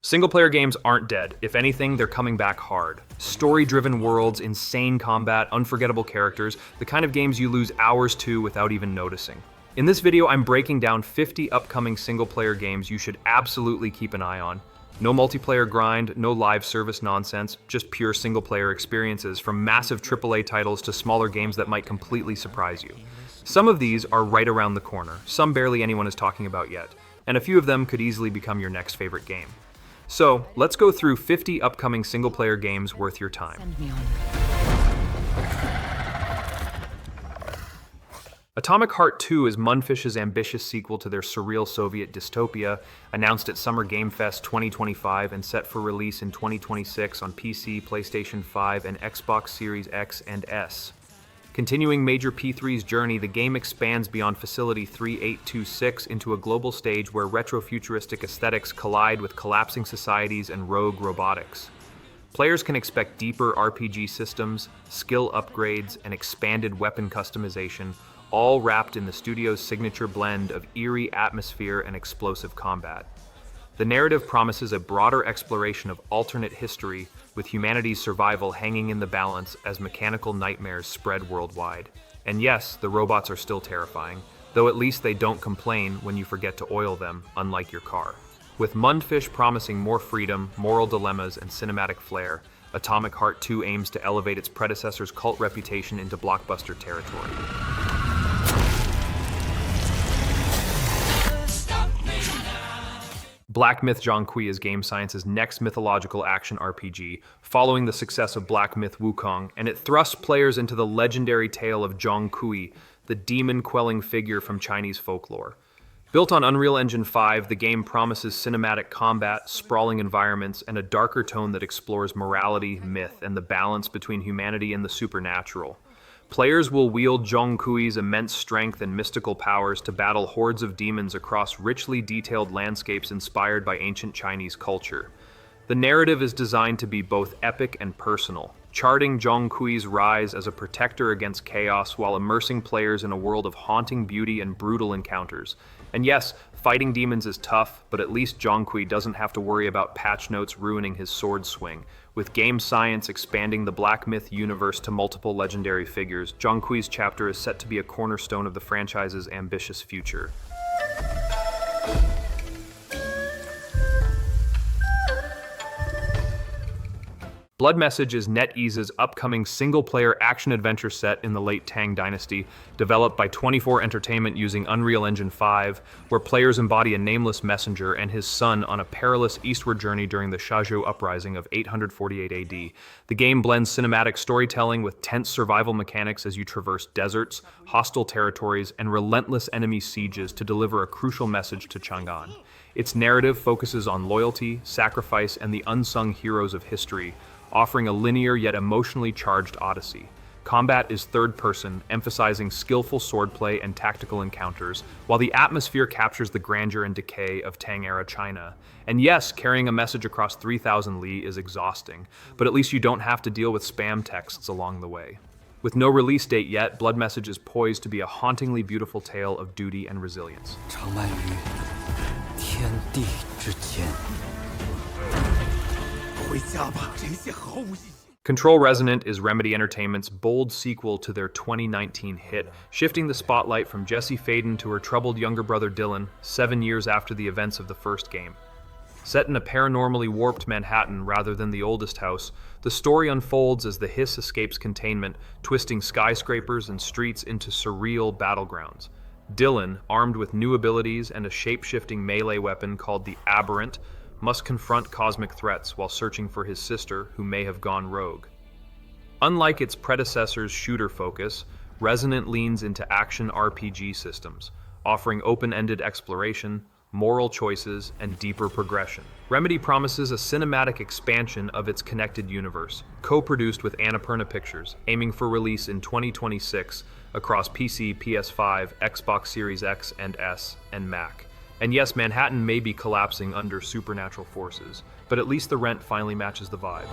Single-player games aren't dead. If anything, they're coming back hard. Story-driven worlds, insane combat, unforgettable characters, the kind of games you lose hours to without even noticing. In this video, I'm breaking down 50 upcoming single-player games you should absolutely keep an eye on. No multiplayer grind, no live service nonsense, just pure single-player experiences from massive AAA titles to smaller games that might completely surprise you. Some of these are right around the corner, some barely anyone is talking about yet, and a few of them could easily become your next favorite game. So, let's go through 50 upcoming single-player games worth your time. Atomic Heart 2 is Mundfish's ambitious sequel to their surreal Soviet dystopia, announced at Summer Game Fest 2025 and set for release in 2026 on PC, PlayStation 5, and Xbox Series X and S. Continuing Major P3's journey, the game expands beyond Facility 3826 into a global stage where retrofuturistic aesthetics collide with collapsing societies and rogue robotics. Players can expect deeper RPG systems, skill upgrades, and expanded weapon customization, all wrapped in the studio's signature blend of eerie atmosphere and explosive combat. The narrative promises a broader exploration of alternate history, with humanity's survival hanging in the balance as mechanical nightmares spread worldwide. And yes, the robots are still terrifying, though at least they don't complain when you forget to oil them, unlike your car. With Mundfish promising more freedom, moral dilemmas, and cinematic flair, Atomic Heart 2 aims to elevate its predecessor's cult reputation into blockbuster territory. Black Myth: Zhongkui is Game Science's next mythological action RPG, following the success of Black Myth: Wukong, and it thrusts players into the legendary tale of Zhongkui, the demon-quelling figure from Chinese folklore. Built on Unreal Engine 5, the game promises cinematic combat, sprawling environments, and a darker tone that explores morality, myth, and the balance between humanity and the supernatural. Players will wield Zhongkui's immense strength and mystical powers to battle hordes of demons across richly detailed landscapes inspired by ancient Chinese culture. The narrative is designed to be both epic and personal, charting Zhongkui's rise as a protector against chaos while immersing players in a world of haunting beauty and brutal encounters. And yes, fighting demons is tough, but at least Zhongkui doesn't have to worry about patch notes ruining his sword swing. With Game Science expanding the Black Myth universe to multiple legendary figures, Zhongkui's chapter is set to be a cornerstone of the franchise's ambitious future. Blood Message is NetEase's upcoming single-player action-adventure set in the late Tang Dynasty, developed by 24 Entertainment using Unreal Engine 5, where players embody a nameless messenger and his son on a perilous eastward journey during the Shazhou Uprising of 848 AD. The game blends cinematic storytelling with tense survival mechanics as you traverse deserts, hostile territories, and relentless enemy sieges to deliver a crucial message to Chang'an. Its narrative focuses on loyalty, sacrifice, and the unsung heroes of history, offering a linear yet emotionally charged odyssey. Combat is third-person, emphasizing skillful swordplay and tactical encounters, while the atmosphere captures the grandeur and decay of Tang-era China. And yes, carrying a message across 3,000 li is exhausting, but at least you don't have to deal with spam texts along the way. With no release date yet, Blood Message is poised to be a hauntingly beautiful tale of duty and resilience. Control Resonant is Remedy Entertainment's bold sequel to their 2019 hit, shifting the spotlight from Jessie Faden to her troubled younger brother Dylan, 7 years after the events of the first game. Set in a paranormally warped Manhattan rather than the oldest house, the story unfolds as the Hiss escapes containment, twisting skyscrapers and streets into surreal battlegrounds. Dylan, armed with new abilities and a shape-shifting melee weapon called the Aberrant, must confront cosmic threats while searching for his sister, who may have gone rogue. Unlike its predecessor's shooter focus, Resonant leans into action RPG systems, offering open-ended exploration, moral choices, and deeper progression. Remedy promises a cinematic expansion of its connected universe, co-produced with Annapurna Pictures, aiming for release in 2026 across PC, PS5, Xbox Series X and S, and Mac. And yes, Manhattan may be collapsing under supernatural forces, but at least the rent finally matches the vibe.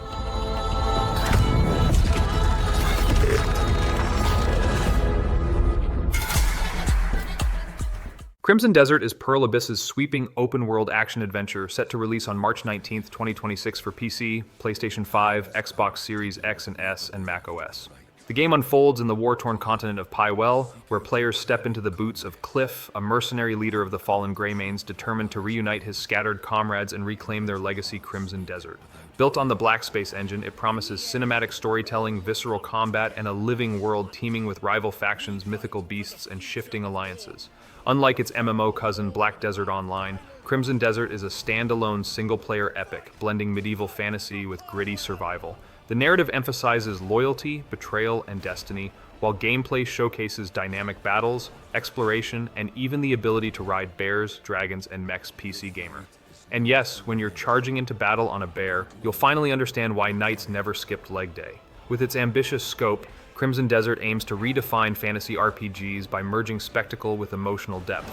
Crimson Desert is Pearl Abyss's sweeping open-world action-adventure set to release on March 19th, 2026 for PC, PlayStation 5, Xbox Series X and S, and macOS. The game unfolds in the war-torn continent of Pywell, where players step into the boots of Cliff, a mercenary leader of the fallen Greymanes determined to reunite his scattered comrades and reclaim their legacy Crimson Desert. Built on the Black Space engine, it promises cinematic storytelling, visceral combat, and a living world teeming with rival factions, mythical beasts, and shifting alliances. Unlike its MMO cousin Black Desert Online, Crimson Desert is a standalone single-player epic, blending medieval fantasy with gritty survival. The narrative emphasizes loyalty, betrayal, and destiny, while gameplay showcases dynamic battles, exploration, and even the ability to ride bears, dragons, and mechs PC gamer. And yes, when you're charging into battle on a bear, you'll finally understand why knights never skipped leg day. With its ambitious scope, Crimson Desert aims to redefine fantasy RPGs by merging spectacle with emotional depth.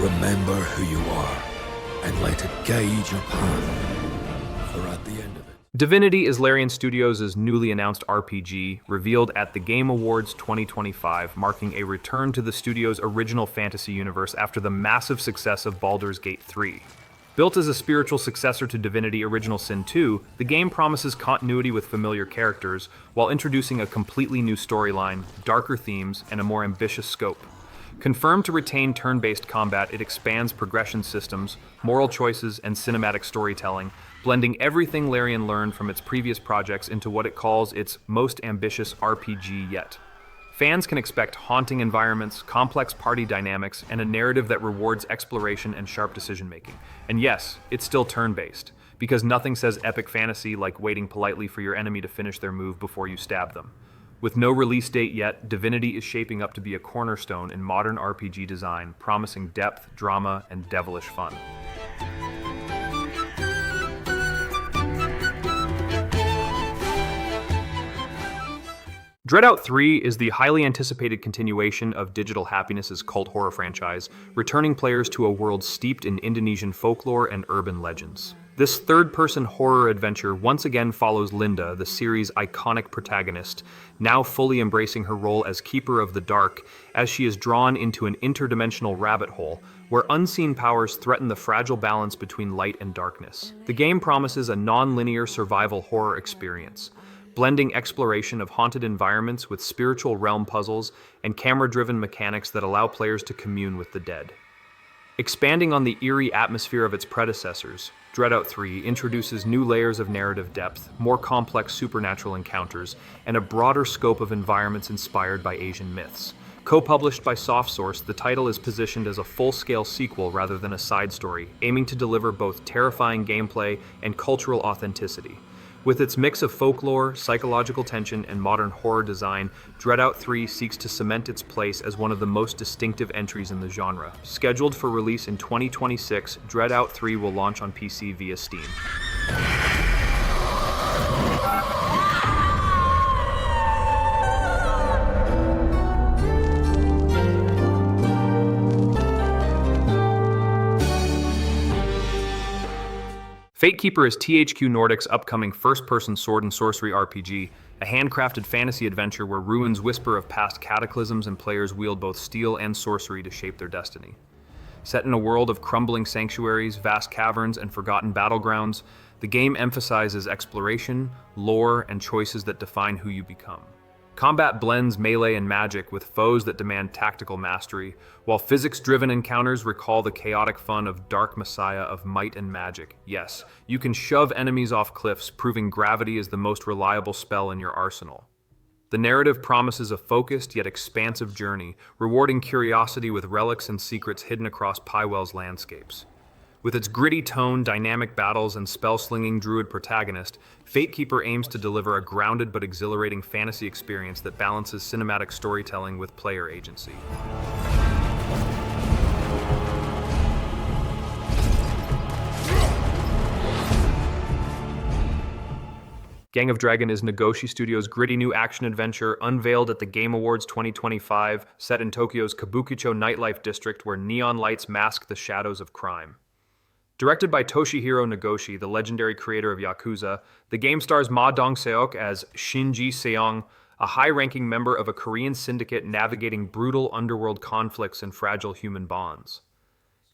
Remember who you are, and let it guide your path. For at the end of it, Divinity is Larian Studios' newly announced RPG, revealed at the Game Awards 2025, marking a return to the studio's original fantasy universe after the massive success of Baldur's Gate 3. Built as a spiritual successor to Divinity Original Sin 2, the game promises continuity with familiar characters, while introducing a completely new storyline, darker themes, and a more ambitious scope. Confirmed to retain turn-based combat, it expands progression systems, moral choices, and cinematic storytelling, blending everything Larian learned from its previous projects into what it calls its most ambitious RPG yet. Fans can expect haunting environments, complex party dynamics, and a narrative that rewards exploration and sharp decision-making. And yes, it's still turn-based, because nothing says epic fantasy like waiting politely for your enemy to finish their move before you stab them. With no release date yet, Divinity is shaping up to be a cornerstone in modern RPG design, promising depth, drama, and devilish fun. Dreadout 3 is the highly anticipated continuation of Digital Happiness's cult horror franchise, returning players to a world steeped in Indonesian folklore and urban legends. This third-person horror adventure once again follows Linda, the series' iconic protagonist, now fully embracing her role as Keeper of the Dark, as she is drawn into an interdimensional rabbit hole, where unseen powers threaten the fragile balance between light and darkness. The game promises a non-linear survival horror experience, blending exploration of haunted environments with spiritual realm puzzles and camera-driven mechanics that allow players to commune with the dead. Expanding on the eerie atmosphere of its predecessors, Dreadout 3 introduces new layers of narrative depth, more complex supernatural encounters, and a broader scope of environments inspired by Asian myths. Co-published by SoftSource, the title is positioned as a full-scale sequel rather than a side story, aiming to deliver both terrifying gameplay and cultural authenticity. With its mix of folklore, psychological tension, and modern horror design, Dreadout 3 seeks to cement its place as one of the most distinctive entries in the genre. Scheduled for release in 2026, Dreadout 3 will launch on PC via Steam. Fatekeeper is THQ Nordic's upcoming first-person sword and sorcery RPG, a handcrafted fantasy adventure where ruins whisper of past cataclysms and players wield both steel and sorcery to shape their destiny. Set in a world of crumbling sanctuaries, vast caverns, and forgotten battlegrounds, the game emphasizes exploration, lore, and choices that define who you become. Combat blends melee and magic with foes that demand tactical mastery, while physics-driven encounters recall the chaotic fun of Dark Messiah of might and magic. Yes, you can shove enemies off cliffs, proving gravity is the most reliable spell in your arsenal. The narrative promises a focused yet expansive journey, rewarding curiosity with relics and secrets hidden across Pywell's landscapes. With its gritty tone, dynamic battles, and spell-slinging druid protagonist, Fatekeeper aims to deliver a grounded but exhilarating fantasy experience that balances cinematic storytelling with player agency. Gang of Dragon is Nagoshi Studios' gritty new action-adventure unveiled at the Game Awards 2025, set in Tokyo's Kabukicho nightlife district where neon lights mask the shadows of crime. Directed by Toshihiro Nagoshi, the legendary creator of Yakuza, the game stars Ma Dong-seok as Shinji Seong, a high-ranking member of a Korean syndicate navigating brutal underworld conflicts and fragile human bonds.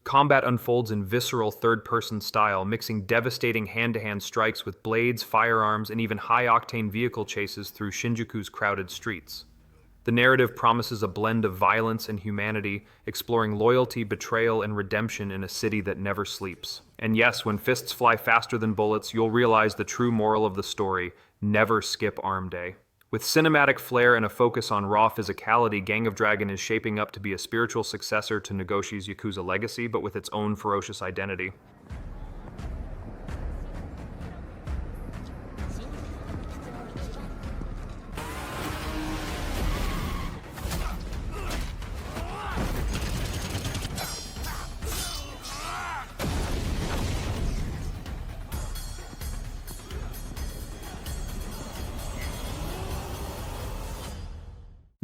Combat unfolds in visceral third-person style, mixing devastating hand-to-hand strikes with blades, firearms, and even high-octane vehicle chases through Shinjuku's crowded streets. The narrative promises a blend of violence and humanity, exploring loyalty, betrayal, and redemption in a city that never sleeps. And yes, when fists fly faster than bullets, you'll realize the true moral of the story: never skip arm day. With cinematic flair and a focus on raw physicality, Gang of Dragon is shaping up to be a spiritual successor to Nagoshi's Yakuza legacy, but with its own ferocious identity.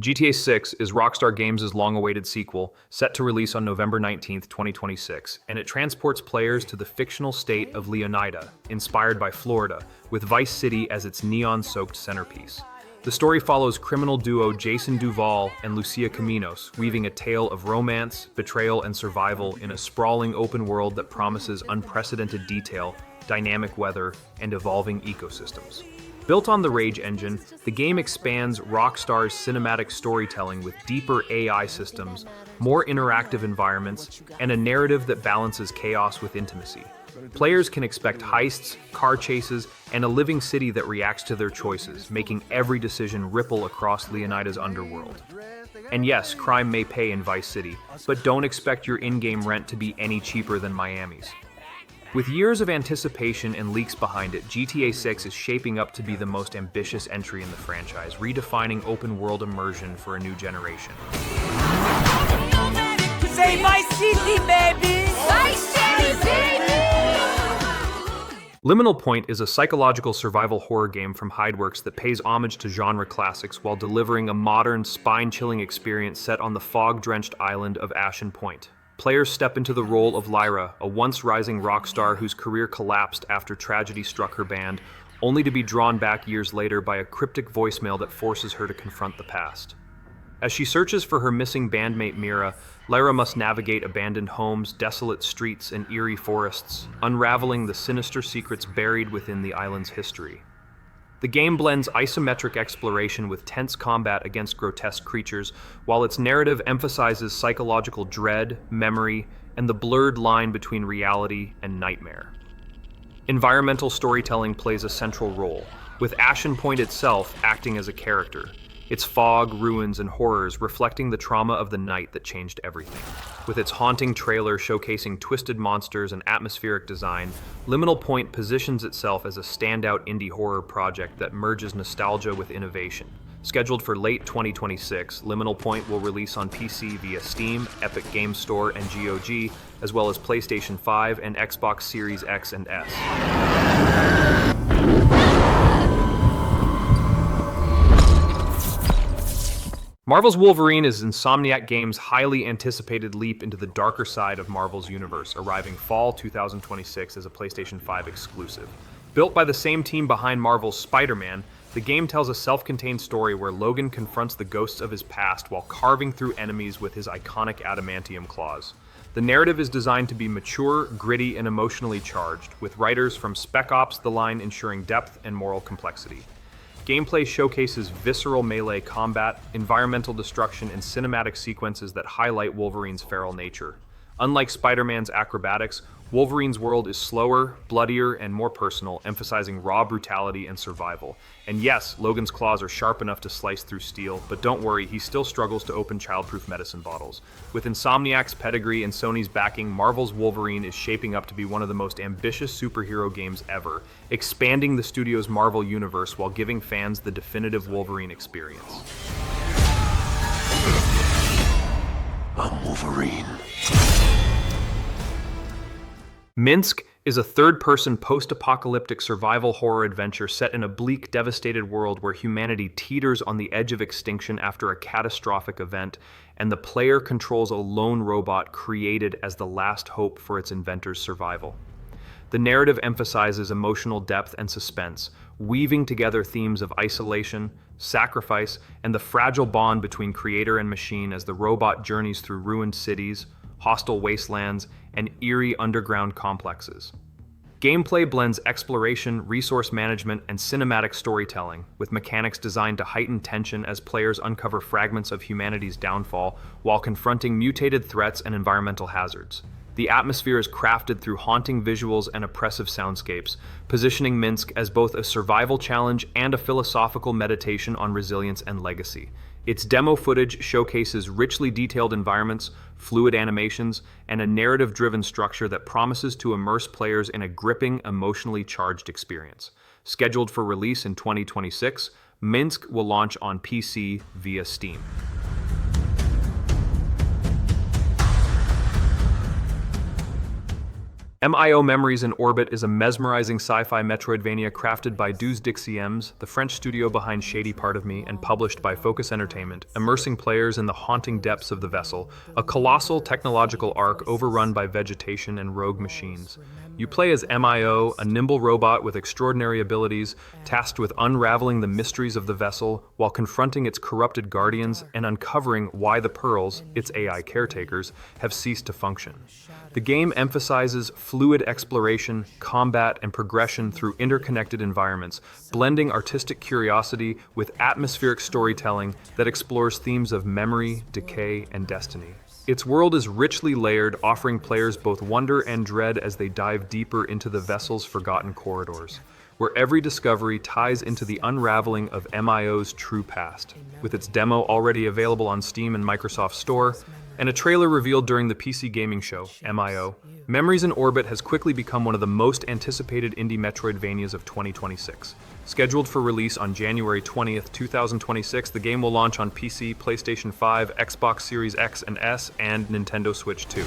GTA 6 is Rockstar Games' long-awaited sequel, set to release on November 19, 2026, and it transports players to the fictional state of Leonida, inspired by Florida, with Vice City as its neon-soaked centerpiece. The story follows criminal duo Jason Duval and Lucia Caminos, weaving a tale of romance, betrayal, and survival in a sprawling open world that promises unprecedented detail, dynamic weather, and evolving ecosystems. Built on the Rage engine, the game expands Rockstar's cinematic storytelling with deeper AI systems, more interactive environments, and a narrative that balances chaos with intimacy. Players can expect heists, car chases, and a living city that reacts to their choices, making every decision ripple across Leonida's underworld. And yes, crime may pay in Vice City, but don't expect your in-game rent to be any cheaper than Miami's. With years of anticipation and leaks behind it, GTA 6 is shaping up to be the most ambitious entry in the franchise, redefining open-world immersion for a new generation. Say Vice City, baby! Vice City, baby! Liminal Point is a psychological survival horror game from Hideworks that pays homage to genre classics while delivering a modern, spine-chilling experience set on the fog-drenched island of Ashen Point. Players step into the role of Lyra, a once rising rock star whose career collapsed after tragedy struck her band, only to be drawn back years later by a cryptic voicemail that forces her to confront the past. As she searches for her missing bandmate Mira, Lyra must navigate abandoned homes, desolate streets, and eerie forests, unraveling the sinister secrets buried within the island's history. The game blends isometric exploration with tense combat against grotesque creatures, while its narrative emphasizes psychological dread, memory, and the blurred line between reality and nightmare. Environmental storytelling plays a central role, with Ashen Point itself acting as a character, its fog, ruins, and horrors reflecting the trauma of the night that changed everything. With its haunting trailer showcasing twisted monsters and atmospheric design, Liminal Point positions itself as a standout indie horror project that merges nostalgia with innovation. Scheduled for late 2026, Liminal Point will release on PC via Steam, Epic Games Store, and GOG, as well as PlayStation 5 and Xbox Series X and S. Marvel's Wolverine is Insomniac Games' highly anticipated leap into the darker side of Marvel's universe, arriving fall 2026 as a PlayStation 5 exclusive. Built by the same team behind Marvel's Spider-Man, the game tells a self-contained story where Logan confronts the ghosts of his past while carving through enemies with his iconic adamantium claws. The narrative is designed to be mature, gritty, and emotionally charged, with writers from Spec Ops: The Line ensuring depth and moral complexity. Gameplay showcases visceral melee combat, environmental destruction, and cinematic sequences that highlight Wolverine's feral nature. Unlike Spider-Man's acrobatics, Wolverine's world is slower, bloodier, and more personal, emphasizing raw brutality and survival. And yes, Logan's claws are sharp enough to slice through steel, but don't worry, he still struggles to open childproof medicine bottles. With Insomniac's pedigree and Sony's backing, Marvel's Wolverine is shaping up to be one of the most ambitious superhero games ever, expanding the studio's Marvel universe while giving fans the definitive Wolverine experience. I'm Wolverine. MINSK is a third-person post-apocalyptic survival horror adventure set in a bleak, devastated world where humanity teeters on the edge of extinction after a catastrophic event, and the player controls a lone robot created as the last hope for its inventor's survival. The narrative emphasizes emotional depth and suspense, weaving together themes of isolation, sacrifice, and the fragile bond between creator and machine as the robot journeys through ruined cities, hostile wastelands, and eerie underground complexes. Gameplay blends exploration, resource management, and cinematic storytelling, with mechanics designed to heighten tension as players uncover fragments of humanity's downfall while confronting mutated threats and environmental hazards. The atmosphere is crafted through haunting visuals and oppressive soundscapes, positioning MINSK as both a survival challenge and a philosophical meditation on resilience and legacy. Its demo footage showcases richly detailed environments, fluid animations, and a narrative-driven structure that promises to immerse players in a gripping, emotionally charged experience. Scheduled for release in 2026, MINSK will launch on PC via Steam. MIO Memories in Orbit is a mesmerizing sci-fi Metroidvania crafted by Deux Dixiems, the French studio behind Shady Part of Me, and published by Focus Entertainment, immersing players in the haunting depths of the vessel, a colossal technological ark overrun by vegetation and rogue machines. You play as MIO, a nimble robot with extraordinary abilities, tasked with unraveling the mysteries of the vessel while confronting its corrupted guardians and uncovering why the Pearls, its AI caretakers, have ceased to function. The game emphasizes fluid exploration, combat, and progression through interconnected environments, blending artistic curiosity with atmospheric storytelling that explores themes of memory, decay, and destiny. Its world is richly layered, offering players both wonder and dread as they dive deeper into the vessel's forgotten corridors, where every discovery ties into the unraveling of MIO's true past. With its demo already available on Steam and Microsoft Store, and a trailer revealed during the PC gaming show, MIO, Memories in Orbit has quickly become one of the most anticipated indie Metroidvanias of 2026. Scheduled for release on January 20th, 2026, the game will launch on PC, PlayStation 5, Xbox Series X and S, and Nintendo Switch 2.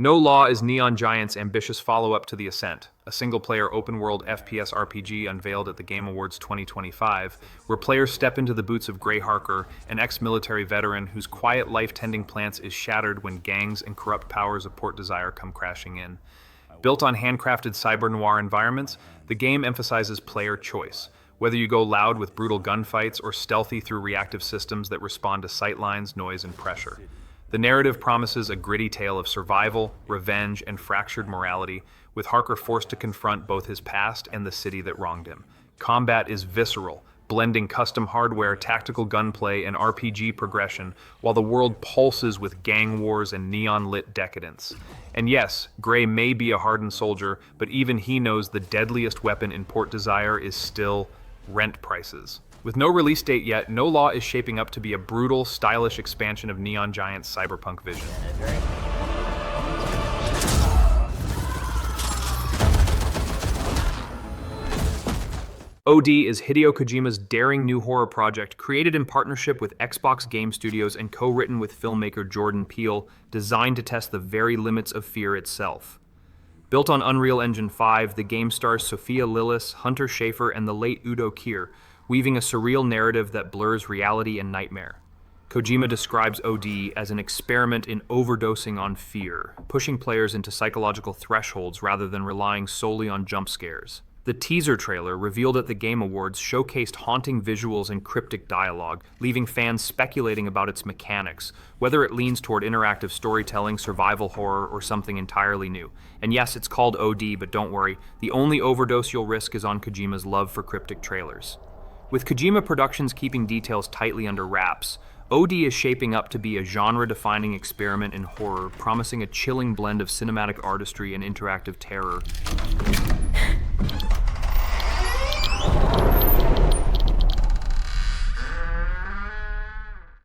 No Law is Neon Giant's ambitious follow-up to The Ascent, a single-player open-world FPS RPG unveiled at the Game Awards 2025, where players step into the boots of Gray Harker, an ex-military veteran whose quiet life tending plants is shattered when gangs and corrupt powers of Port Desire come crashing in. Built on handcrafted cyber-noir environments, the game emphasizes player choice. Whether you go loud with brutal gunfights or stealthy through reactive systems that respond to sightlines, noise, and pressure. The narrative promises a gritty tale of survival, revenge, and fractured morality, with Harker forced to confront both his past and the city that wronged him. Combat is visceral, blending custom hardware, tactical gunplay, and RPG progression, while the world pulses with gang wars and neon-lit decadence. And yes, Gray may be a hardened soldier, but even he knows the deadliest weapon in Port Desire is still rent prices. With no release date yet, No Law is shaping up to be a brutal, stylish expansion of Neon Giant's cyberpunk vision. OD is Hideo Kojima's daring new horror project created in partnership with Xbox Game Studios and co-written with filmmaker Jordan Peele, designed to test the very limits of fear itself. Built on Unreal Engine 5, the game stars Sophia Lillis, Hunter Schafer, and the late Udo Kier, weaving a surreal narrative that blurs reality and nightmare. Kojima describes OD as an experiment in overdosing on fear, pushing players into psychological thresholds rather than relying solely on jump scares. The teaser trailer, revealed at the Game Awards, showcased haunting visuals and cryptic dialogue, leaving fans speculating about its mechanics, whether it leans toward interactive storytelling, survival horror, or something entirely new. And yes, it's called OD, but don't worry, the only overdose you'll risk is on Kojima's love for cryptic trailers. With Kojima Productions keeping details tightly under wraps, OD is shaping up to be a genre-defining experiment in horror, promising a chilling blend of cinematic artistry and interactive terror.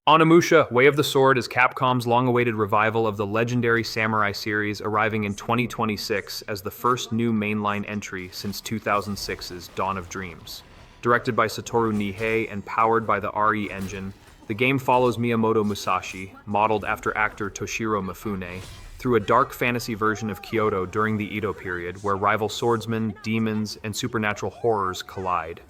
Onimusha, Way of the Sword is Capcom's long-awaited revival of the legendary samurai series, arriving in 2026 as the first new mainline entry since 2006's Dawn of Dreams. Directed by Satoru Nihei and powered by the RE engine, the game follows Miyamoto Musashi, modeled after actor Toshiro Mifune, through a dark fantasy version of Kyoto during the Edo period, where rival swordsmen, demons, and supernatural horrors collide.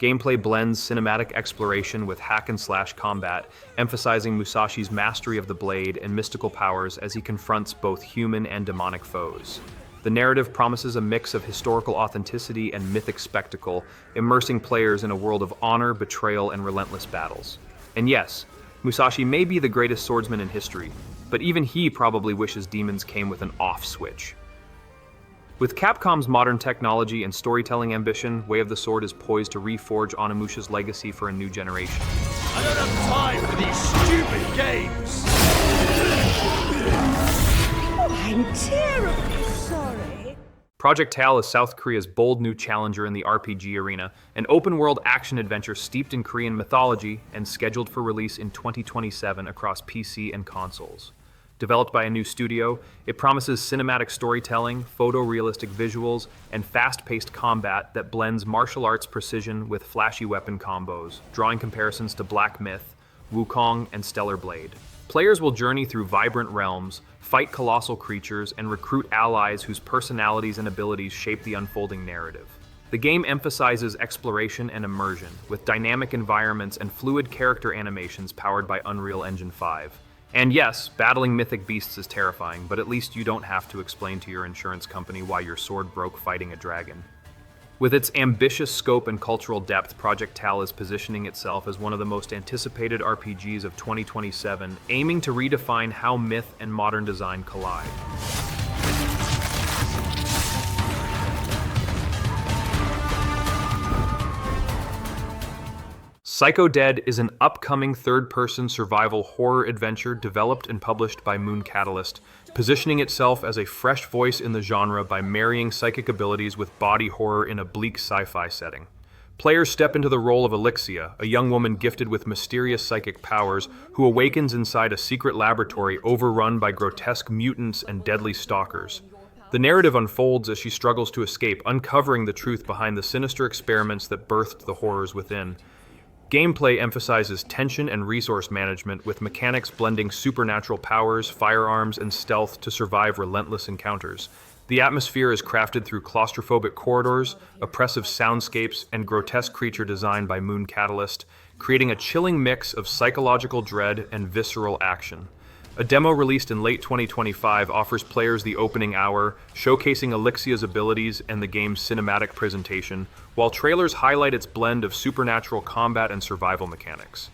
Gameplay blends cinematic exploration with hack-and-slash combat, emphasizing Musashi's mastery of the blade and mystical powers as he confronts both human and demonic foes. The narrative promises a mix of historical authenticity and mythic spectacle, immersing players in a world of honor, betrayal, and relentless battles. And yes, Musashi may be the greatest swordsman in history, but even he probably wishes demons came with an off switch. With Capcom's modern technology and storytelling ambition, Way of the Sword is poised to reforge Onimusha's legacy for a new generation. I don't have time for these stupid games! Oh, I'm terribly sorry. Project Tal is South Korea's bold new challenger in the RPG arena, an open-world action-adventure steeped in Korean mythology and scheduled for release in 2027 across PC and consoles. Developed by a new studio, it promises cinematic storytelling, photorealistic visuals, and fast-paced combat that blends martial arts precision with flashy weapon combos, drawing comparisons to Black Myth, Wukong, and Stellar Blade. Players will journey through vibrant realms, fight colossal creatures, and recruit allies whose personalities and abilities shape the unfolding narrative. The game emphasizes exploration and immersion, with dynamic environments and fluid character animations powered by Unreal Engine 5. And yes, battling mythic beasts is terrifying, but at least you don't have to explain to your insurance company why your sword broke fighting a dragon. With its ambitious scope and cultural depth, Project Tal is positioning itself as one of the most anticipated RPGs of 2027, aiming to redefine how myth and modern design collide. Psycho Dead is an upcoming third-person survival horror adventure developed and published by Moon Catalyst, positioning itself as a fresh voice in the genre by marrying psychic abilities with body horror in a bleak sci-fi setting. Players step into the role of Elixia, a young woman gifted with mysterious psychic powers who awakens inside a secret laboratory overrun by grotesque mutants and deadly stalkers. The narrative unfolds as she struggles to escape, uncovering the truth behind the sinister experiments that birthed the horrors within. Gameplay emphasizes tension and resource management, with mechanics blending supernatural powers, firearms, and stealth to survive relentless encounters. The atmosphere is crafted through claustrophobic corridors, oppressive soundscapes, and grotesque creature design by Moon Catalyst, creating a chilling mix of psychological dread and visceral action. A demo released in late 2025 offers players the opening hour, showcasing Elixia's abilities and the game's cinematic presentation, while trailers highlight its blend of supernatural combat and survival mechanics.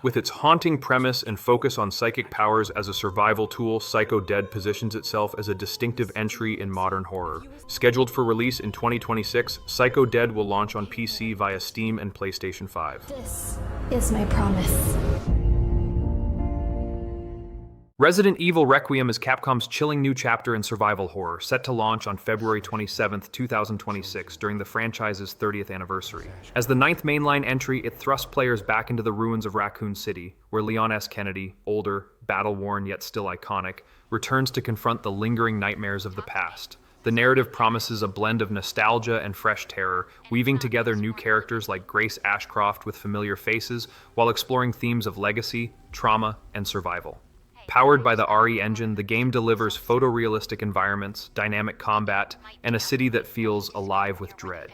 With its haunting premise and focus on psychic powers as a survival tool, Psycho Dead positions itself as a distinctive entry in modern horror. Scheduled for release in 2026, Psycho Dead will launch on PC via Steam and PlayStation 5. This is my promise. Resident Evil Requiem is Capcom's chilling new chapter in survival horror, set to launch on February 27, 2026, during the franchise's 30th anniversary. As the 9th mainline entry, it thrusts players back into the ruins of Raccoon City, where Leon S. Kennedy, older, battle-worn yet still iconic, returns to confront the lingering nightmares of the past. The narrative promises a blend of nostalgia and fresh terror, weaving together new characters like Grace Ashcroft with familiar faces, while exploring themes of legacy, trauma, and survival. Powered by the RE engine, the game delivers photorealistic environments, dynamic combat, and a city that feels alive with dread.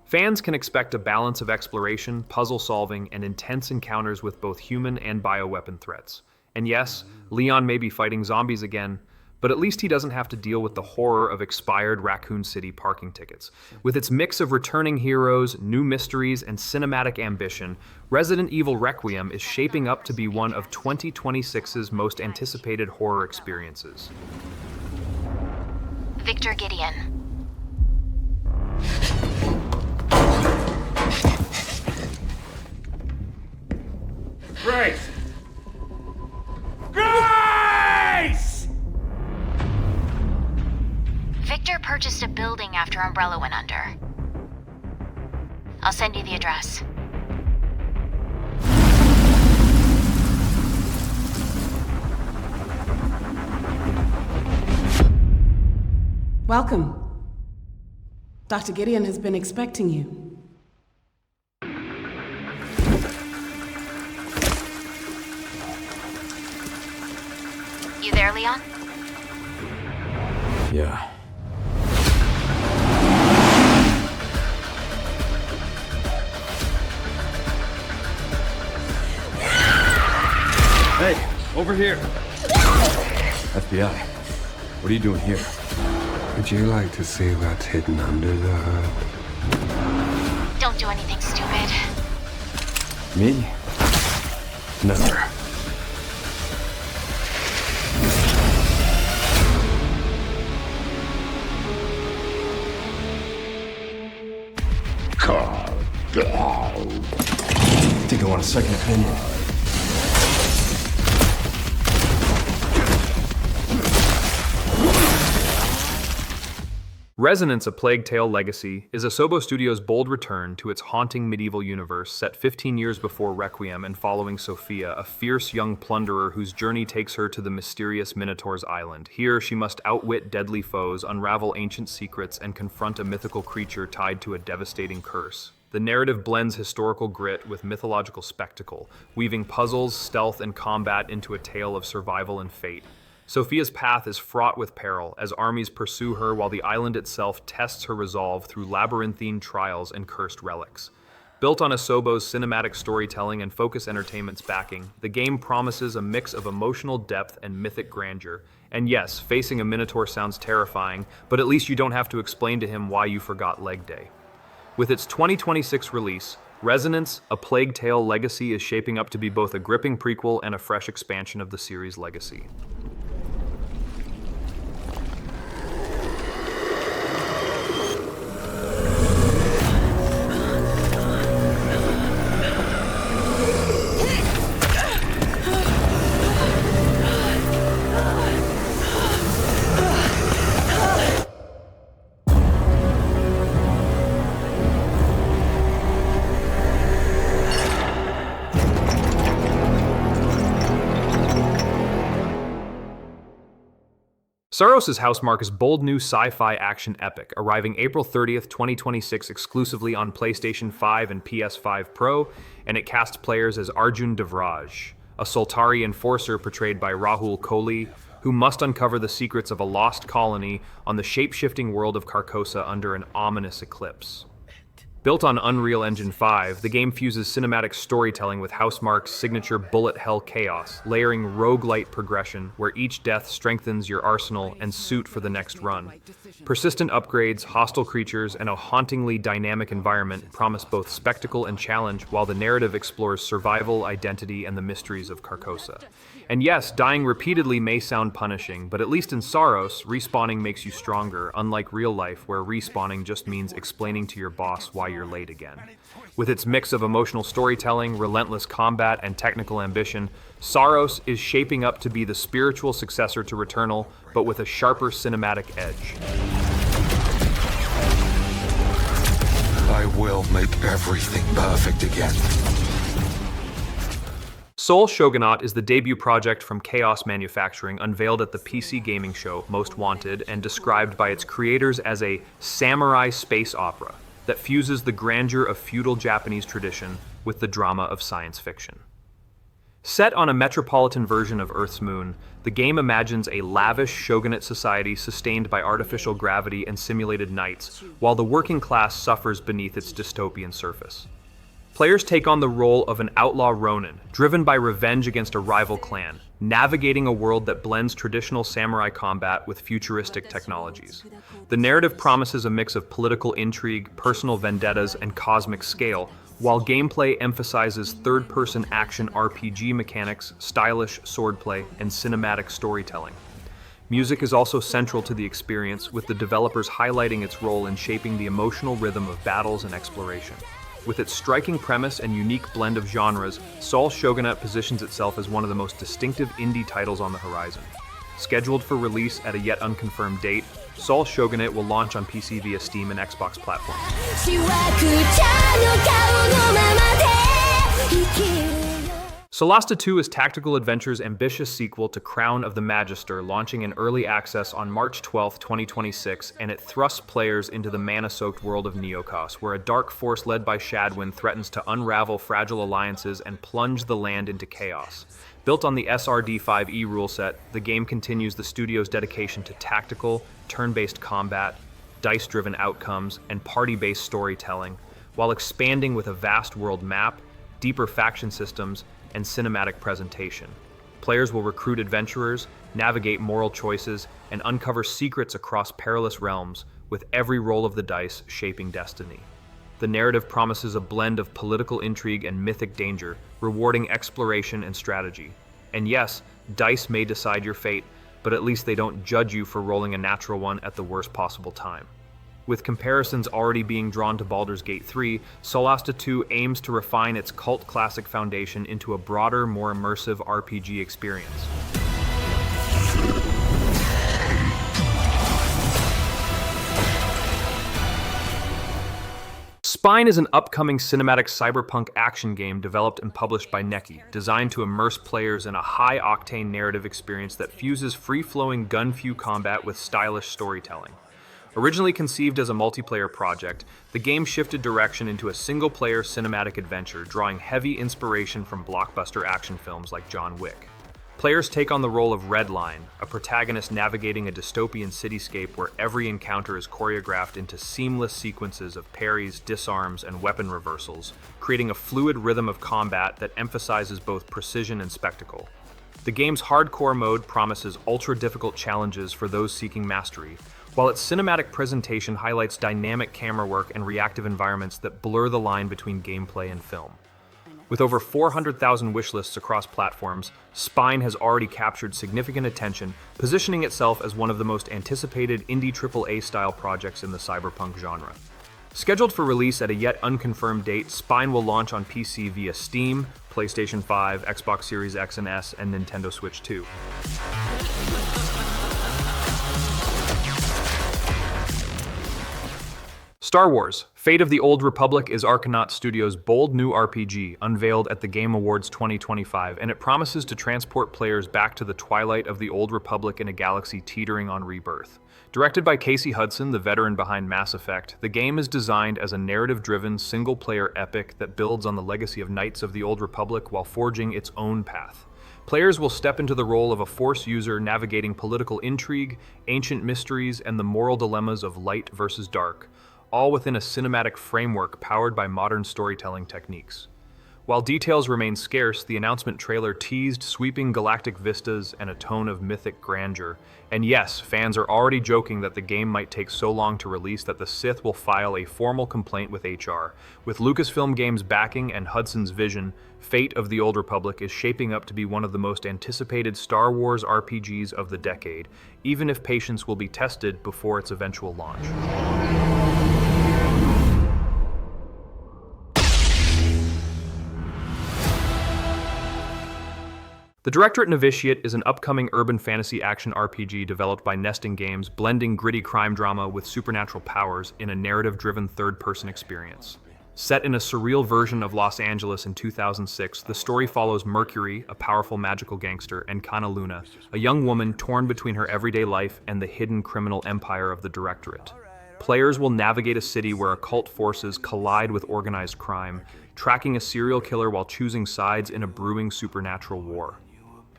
Fans can expect a balance of exploration, puzzle solving, and intense encounters with both human and bioweapon threats. And yes, Leon may be fighting zombies again, but at least he doesn't have to deal with the horror of expired Raccoon City parking tickets. With its mix of returning heroes, new mysteries, and cinematic ambition, Resident Evil Requiem is shaping up to be one of 2026's most anticipated horror experiences. Victor Gideon. Grace! Grace! Victor purchased a building after Umbrella went under. I'll send you the address. Welcome. Dr. Gideon has been expecting you. You there, Leon? Hey, over here. FBI, what are you doing here? Would you like to see what's hidden under the hood? Don't do anything stupid. Me? Never. Think I want a second opinion. Resonance: A Plague Tale Legacy is Asobo Studios' bold return to its haunting medieval universe set 15 years before Requiem and following Sophia, a fierce young plunderer whose journey takes her to the mysterious Minotaur's Island. Here, she must outwit deadly foes, unravel ancient secrets, and confront a mythical creature tied to a devastating curse. The narrative blends historical grit with mythological spectacle, weaving puzzles, stealth, and combat into a tale of survival and fate. Sophia's path is fraught with peril as armies pursue her while the island itself tests her resolve through labyrinthine trials and cursed relics. Built on Asobo's cinematic storytelling and Focus Entertainment's backing, the game promises a mix of emotional depth and mythic grandeur. And yes, facing a Minotaur sounds terrifying, but at least you don't have to explain to him why you forgot Leg Day. With its 2026 release, Resonance: A Plague Tale Legacy is shaping up to be both a gripping prequel and a fresh expansion of the series' legacy. Saros' Housemarque bold new sci-fi action epic, arriving April 30th, 2026 exclusively on PlayStation 5 and PS5 Pro, and it casts players as Arjun Devraj, a Soltari enforcer portrayed by Rahul Kohli, who must uncover the secrets of a lost colony on the shape-shifting world of Carcosa under an ominous eclipse. Built on Unreal Engine 5, the game fuses cinematic storytelling with Housemarque's signature bullet hell chaos, layering roguelite progression where each death strengthens your arsenal and suit for the next run. Persistent upgrades, hostile creatures, and a hauntingly dynamic environment promise both spectacle and challenge, while the narrative explores survival, identity, and the mysteries of Carcosa. And yes, dying repeatedly may sound punishing, but at least in Saros, respawning makes you stronger, unlike real life where respawning just means explaining to your boss why you're late again. With its mix of emotional storytelling, relentless combat, and technical ambition, Saros is shaping up to be the spiritual successor to Returnal, but with a sharper cinematic edge. I will make everything perfect again. Seoul Shogunate is the debut project from Chaos Manufacturing, unveiled at the PC gaming show Most Wanted and described by its creators as a samurai space opera that fuses the grandeur of feudal Japanese tradition with the drama of science fiction. Set on a metropolitan version of Earth's moon, the game imagines a lavish shogunate society sustained by artificial gravity and simulated knights, while the working class suffers beneath its dystopian surface. Players take on the role of an outlaw ronin, driven by revenge against a rival clan, navigating a world that blends traditional samurai combat with futuristic technologies. The narrative promises a mix of political intrigue, personal vendettas, and cosmic scale, while gameplay emphasizes third-person action RPG mechanics, stylish swordplay, and cinematic storytelling. Music is also central to the experience, with the developers highlighting its role in shaping the emotional rhythm of battles and exploration. With its striking premise and unique blend of genres, Seoul Shogunate positions itself as one of the most distinctive indie titles on the horizon. Scheduled for release at a yet unconfirmed date, Seoul Shogunate will launch on PC via Steam and Xbox platforms. Solasta 2 is Tactical Adventure's ambitious sequel to Crown of the Magister, launching in early access on March 12, 2026, and it thrusts players into the mana-soaked world of Neokos, where a dark force led by Shadwin threatens to unravel fragile alliances and plunge the land into chaos. Built on the SRD5E rule set, the game continues the studio's dedication to tactical, turn-based combat, dice-driven outcomes, and party-based storytelling, while expanding with a vast world map, deeper faction systems, and cinematic presentation. players will recruit adventurers, navigate moral choices, and uncover secrets across perilous realms, with every roll of the dice shaping destiny. The narrative promises a blend of political intrigue and mythic danger, rewarding exploration and strategy. And yes, dice may decide your fate, but at least they don't judge you for rolling a natural one at the worst possible time. With comparisons already being drawn to Baldur's Gate 3, Solasta 2 aims to refine its cult classic foundation into a broader, more immersive RPG experience. Spine is an upcoming cinematic cyberpunk action game developed and published by Neki, designed to immerse players in a high-octane narrative experience that fuses free-flowing gun-fu combat with stylish storytelling. Originally conceived as a multiplayer project, the game shifted direction into a single-player cinematic adventure, drawing heavy inspiration from blockbuster action films like John Wick. Players take on the role of Redline, a protagonist navigating a dystopian cityscape where every encounter is choreographed into seamless sequences of parries, disarms, and weapon reversals, creating a fluid rhythm of combat that emphasizes both precision and spectacle. The game's hardcore mode promises ultra-difficult challenges for those seeking mastery, while its cinematic presentation highlights dynamic camera work and reactive environments that blur the line between gameplay and film. With over 400,000 wishlists across platforms, Spine has already captured significant attention, positioning itself as one of the most anticipated indie AAA-style projects in the cyberpunk genre. Scheduled for release at a yet unconfirmed date, Spine will launch on PC via Steam, PlayStation 5, Xbox Series X and S, and Nintendo Switch 2. Star Wars: Fate of the Old Republic is Arcanaut Studios' bold new RPG, unveiled at the Game Awards 2025, and it promises to transport players back to the twilight of the Old Republic in a galaxy teetering on rebirth. Directed by Casey Hudson, the veteran behind Mass Effect, the game is designed as a narrative-driven, single-player epic that builds on the legacy of Knights of the Old Republic while forging its own path. Players will step into the role of a Force user navigating political intrigue, ancient mysteries, and the moral dilemmas of light versus dark, all within a cinematic framework powered by modern storytelling techniques. While details remain scarce, the announcement trailer teased sweeping galactic vistas and a tone of mythic grandeur. And yes, fans are already joking that the game might take so long to release that the Sith will file a formal complaint with HR. With Lucasfilm Games' backing and Hudson's vision, Fate of the Old Republic is shaping up to be one of the most anticipated Star Wars RPGs of the decade, even if patience will be tested before its eventual launch. The Directorate Novitiate is an upcoming urban fantasy action RPG developed by Nesting Games, blending gritty crime drama with supernatural powers in a narrative-driven third-person experience. Set in a surreal version of Los Angeles in 2006, the story follows Mercury, a powerful magical gangster, and Kana Luna, a young woman torn between her everyday life and the hidden criminal empire of the Directorate. Players will navigate a city where occult forces collide with organized crime, tracking a serial killer while choosing sides in a brewing supernatural war.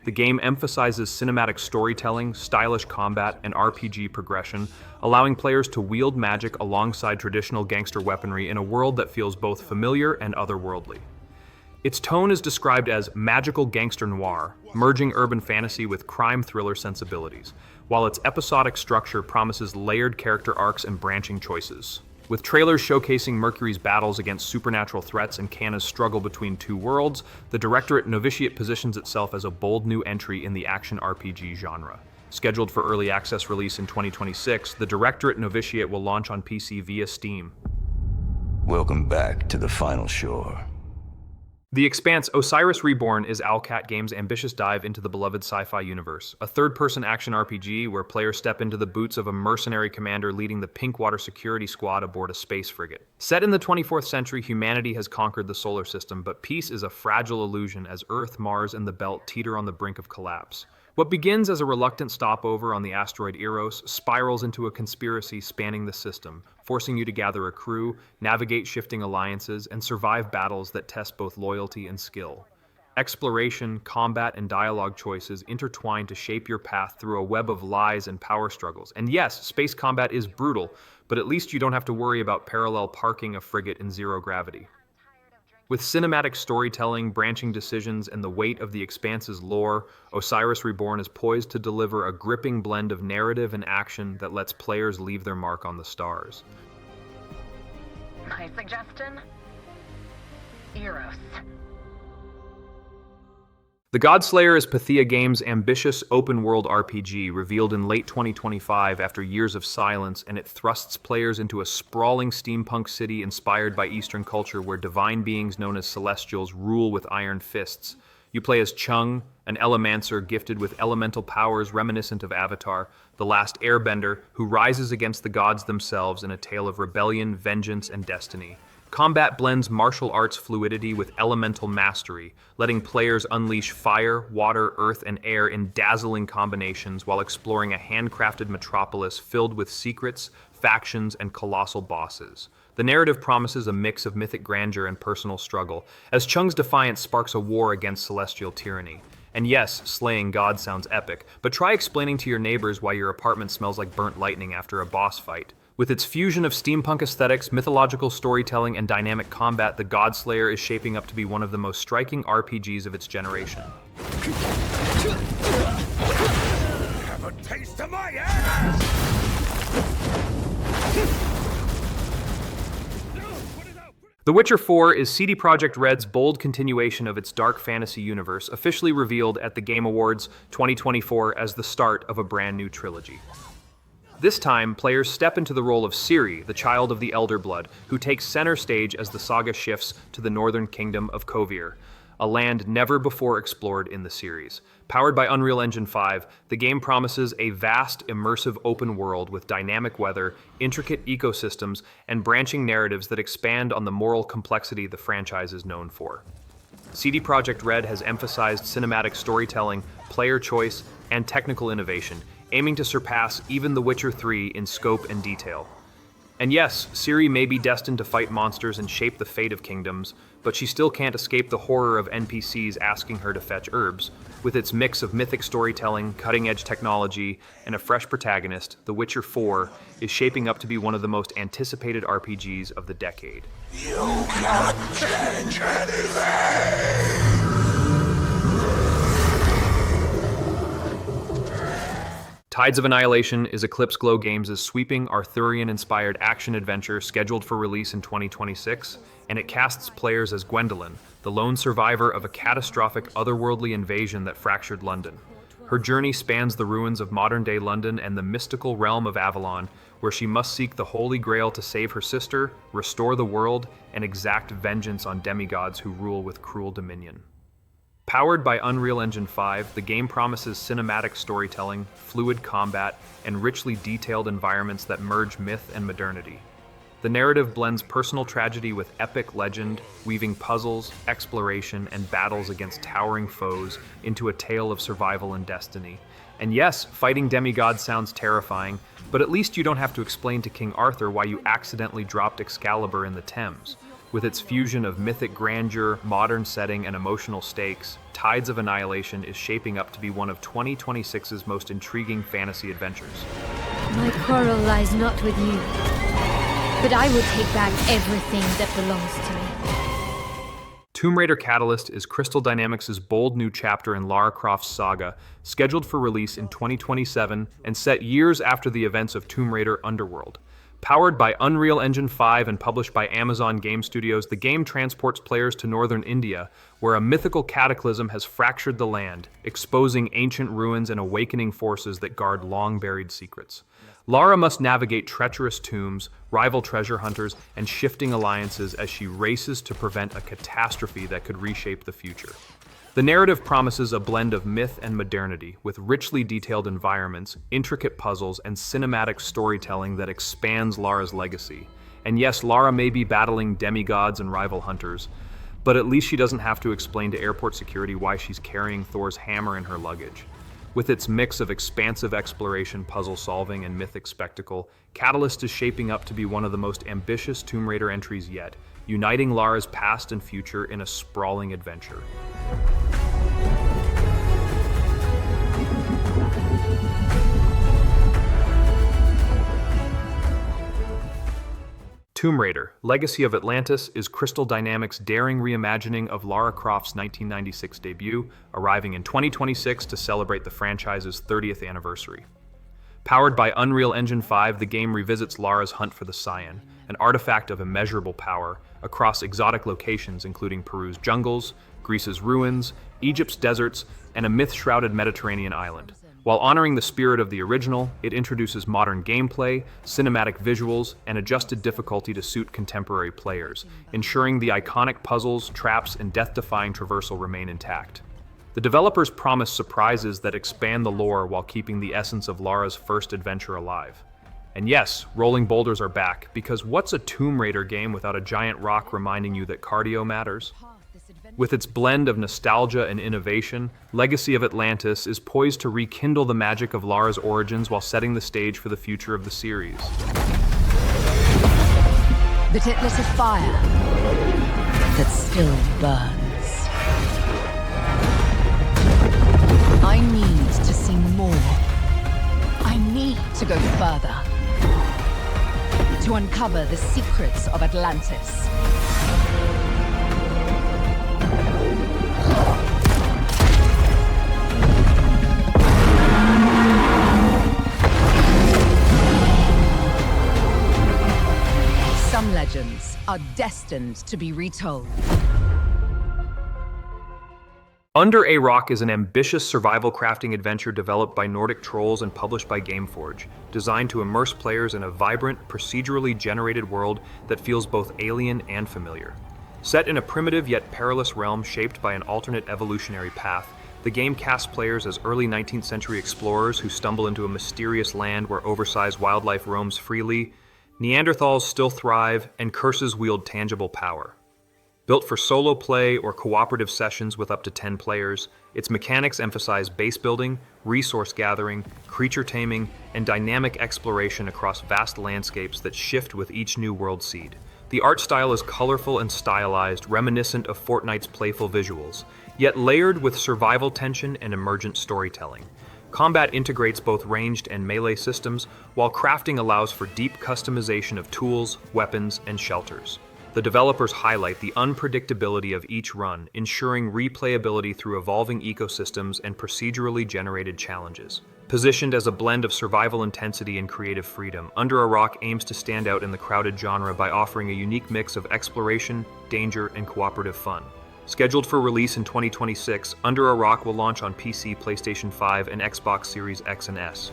The game emphasizes cinematic storytelling, stylish combat, and RPG progression, allowing players to wield magic alongside traditional gangster weaponry in a world that feels both familiar and otherworldly. Its tone is described as magical gangster noir, merging urban fantasy with crime thriller sensibilities, while its episodic structure promises layered character arcs and branching choices. With trailers showcasing Mercury's battles against supernatural threats and Kana's struggle between two worlds, the Directorate Novitiate positions itself as a bold new entry in the action RPG genre. Scheduled for early access release in 2026, the Directorate Novitiate will launch on PC via Steam. Welcome back to the final shore. The Expanse: Osiris Reborn is Owlcat Games' ambitious dive into the beloved sci-fi universe, a third-person action RPG where players step into the boots of a mercenary commander leading the Pinkwater security squad aboard a space frigate. Set in the 24th century, humanity has conquered the solar system, but peace is a fragile illusion as Earth, Mars, and the Belt teeter on the brink of collapse. What begins as a reluctant stopover on the asteroid Eros spirals into a conspiracy spanning the system, forcing you to gather a crew, navigate shifting alliances, and survive battles that test both loyalty and skill. Exploration, combat, and dialogue choices intertwine to shape your path through a web of lies and power struggles. And yes, space combat is brutal, but at least you don't have to worry about parallel parking a frigate in zero gravity. With cinematic storytelling, branching decisions, and the weight of the Expanse's lore, Osiris Reborn is poised to deliver a gripping blend of narrative and action that lets players leave their mark on the stars. My suggestion? Eros. The Godslayer is Pythia Games' ambitious open-world RPG, revealed in late 2025 after years of silence, and it thrusts players into a sprawling steampunk city inspired by Eastern culture where divine beings known as Celestials rule with iron fists. You play as Chung, an Elemancer gifted with elemental powers reminiscent of Avatar, the last airbender who rises against the gods themselves in a tale of rebellion, vengeance, and destiny. Combat blends martial arts fluidity with elemental mastery, letting players unleash fire, water, earth, and air in dazzling combinations while exploring a handcrafted metropolis filled with secrets, factions, and colossal bosses. The narrative promises a mix of mythic grandeur and personal struggle, as Chung's defiance sparks a war against celestial tyranny. And yes, slaying gods sounds epic, but try explaining to your neighbors why your apartment smells like burnt lightning after a boss fight. With its fusion of steampunk aesthetics, mythological storytelling, and dynamic combat, the Godslayer is shaping up to be one of the most striking RPGs of its generation. Have a taste of my ass! The Witcher 4 is CD Projekt Red's bold continuation of its dark fantasy universe, officially revealed at the Game Awards 2024 as the start of a brand new trilogy. This time, players step into the role of Ciri, the child of the Elder Blood, who takes center stage as the saga shifts to the northern kingdom of Kovir, a land never before explored in the series. Powered by Unreal Engine 5, the game promises a vast, immersive open world with dynamic weather, intricate ecosystems, and branching narratives that expand on the moral complexity the franchise is known for. CD Projekt Red has emphasized cinematic storytelling, player choice, and technical innovation, aiming to surpass even The Witcher 3 in scope and detail. And yes, Ciri may be destined to fight monsters and shape the fate of kingdoms, but she still can't escape the horror of NPCs asking her to fetch herbs. With its mix of mythic storytelling, cutting-edge technology, and a fresh protagonist, The Witcher 4 is shaping up to be one of the most anticipated RPGs of the decade. You can't change anything! Tides of Annihilation is Eclipse Glow Games' sweeping Arthurian-inspired action-adventure scheduled for release in 2026, and it casts players as Gwendolyn, the lone survivor of a catastrophic otherworldly invasion that fractured London. Her journey spans the ruins of modern-day London and the mystical realm of Avalon, where she must seek the Holy Grail to save her sister, restore the world, and exact vengeance on demigods who rule with cruel dominion. Powered by Unreal Engine 5, the game promises cinematic storytelling, fluid combat, and richly detailed environments that merge myth and modernity. The narrative blends personal tragedy with epic legend, weaving puzzles, exploration, and battles against towering foes into a tale of survival and destiny. And yes, fighting demigods sounds terrifying, but at least you don't have to explain to King Arthur why you accidentally dropped Excalibur in the Thames. With its fusion of mythic grandeur, modern setting, and emotional stakes, Tides of Annihilation is shaping up to be one of 2026's most intriguing fantasy adventures. My quarrel lies not with you, but I will take back everything that belongs to me. Tomb Raider Catalyst is Crystal Dynamics' bold new chapter in Lara Croft's saga, scheduled for release in 2027 and set years after the events of Tomb Raider Underworld. Powered by Unreal Engine 5 and published by Amazon Game Studios, the game transports players to northern India, where a mythical cataclysm has fractured the land, exposing ancient ruins and awakening forces that guard long-buried secrets. Lara must navigate treacherous tombs, rival treasure hunters, and shifting alliances as she races to prevent a catastrophe that could reshape the future. The narrative promises a blend of myth and modernity, with richly detailed environments, intricate puzzles, and cinematic storytelling that expands Lara's legacy. And yes, Lara may be battling demigods and rival hunters, but at least she doesn't have to explain to airport security why she's carrying Thor's hammer in her luggage. With its mix of expansive exploration, puzzle solving, and mythic spectacle, Catalyst is shaping up to be one of the most ambitious Tomb Raider entries yet, uniting Lara's past and future in a sprawling adventure. Tomb Raider: Legacy of Atlantis is Crystal Dynamics' daring reimagining of Lara Croft's 1996 debut, arriving in 2026 to celebrate the franchise's 30th anniversary. Powered by Unreal Engine 5, the game revisits Lara's hunt for the Cyan, an artifact of immeasurable power, across exotic locations including Peru's jungles, Greece's ruins, Egypt's deserts, and a myth-shrouded Mediterranean island. While honoring the spirit of the original, it introduces modern gameplay, cinematic visuals, and adjusted difficulty to suit contemporary players, ensuring the iconic puzzles, traps, and death-defying traversal remain intact. The developers promise surprises that expand the lore while keeping the essence of Lara's first adventure alive. And yes, rolling boulders are back, because what's a Tomb Raider game without a giant rock reminding you that cardio matters? With its blend of nostalgia and innovation, Legacy of Atlantis is poised to rekindle the magic of Lara's origins while setting the stage for the future of the series. The titlet of fire that still burns. I need to see more. I need to go further. To uncover the secrets of Atlantis. Some legends are destined to be retold. Under a Rock is an ambitious survival crafting adventure developed by Nordic Trolls and published by Gameforge, designed to immerse players in a vibrant, procedurally generated world that feels both alien and familiar. Set in a primitive yet perilous realm shaped by an alternate evolutionary path, the game casts players as early 19th century explorers who stumble into a mysterious land where oversized wildlife roams freely, Neanderthals still thrive, and curses wield tangible power. Built for solo play or cooperative sessions with up to 10 players, its mechanics emphasize base building, resource gathering, creature taming, and dynamic exploration across vast landscapes that shift with each new world seed. The art style is colorful and stylized, reminiscent of Fortnite's playful visuals, yet layered with survival tension and emergent storytelling. Combat integrates both ranged and melee systems, while crafting allows for deep customization of tools, weapons, and shelters. The developers highlight the unpredictability of each run, ensuring replayability through evolving ecosystems and procedurally generated challenges. Positioned as a blend of survival intensity and creative freedom, Under a Rock aims to stand out in the crowded genre by offering a unique mix of exploration, danger, and cooperative fun. Scheduled for release in 2026, Under a Rock will launch on PC, PlayStation 5, and Xbox Series X and S.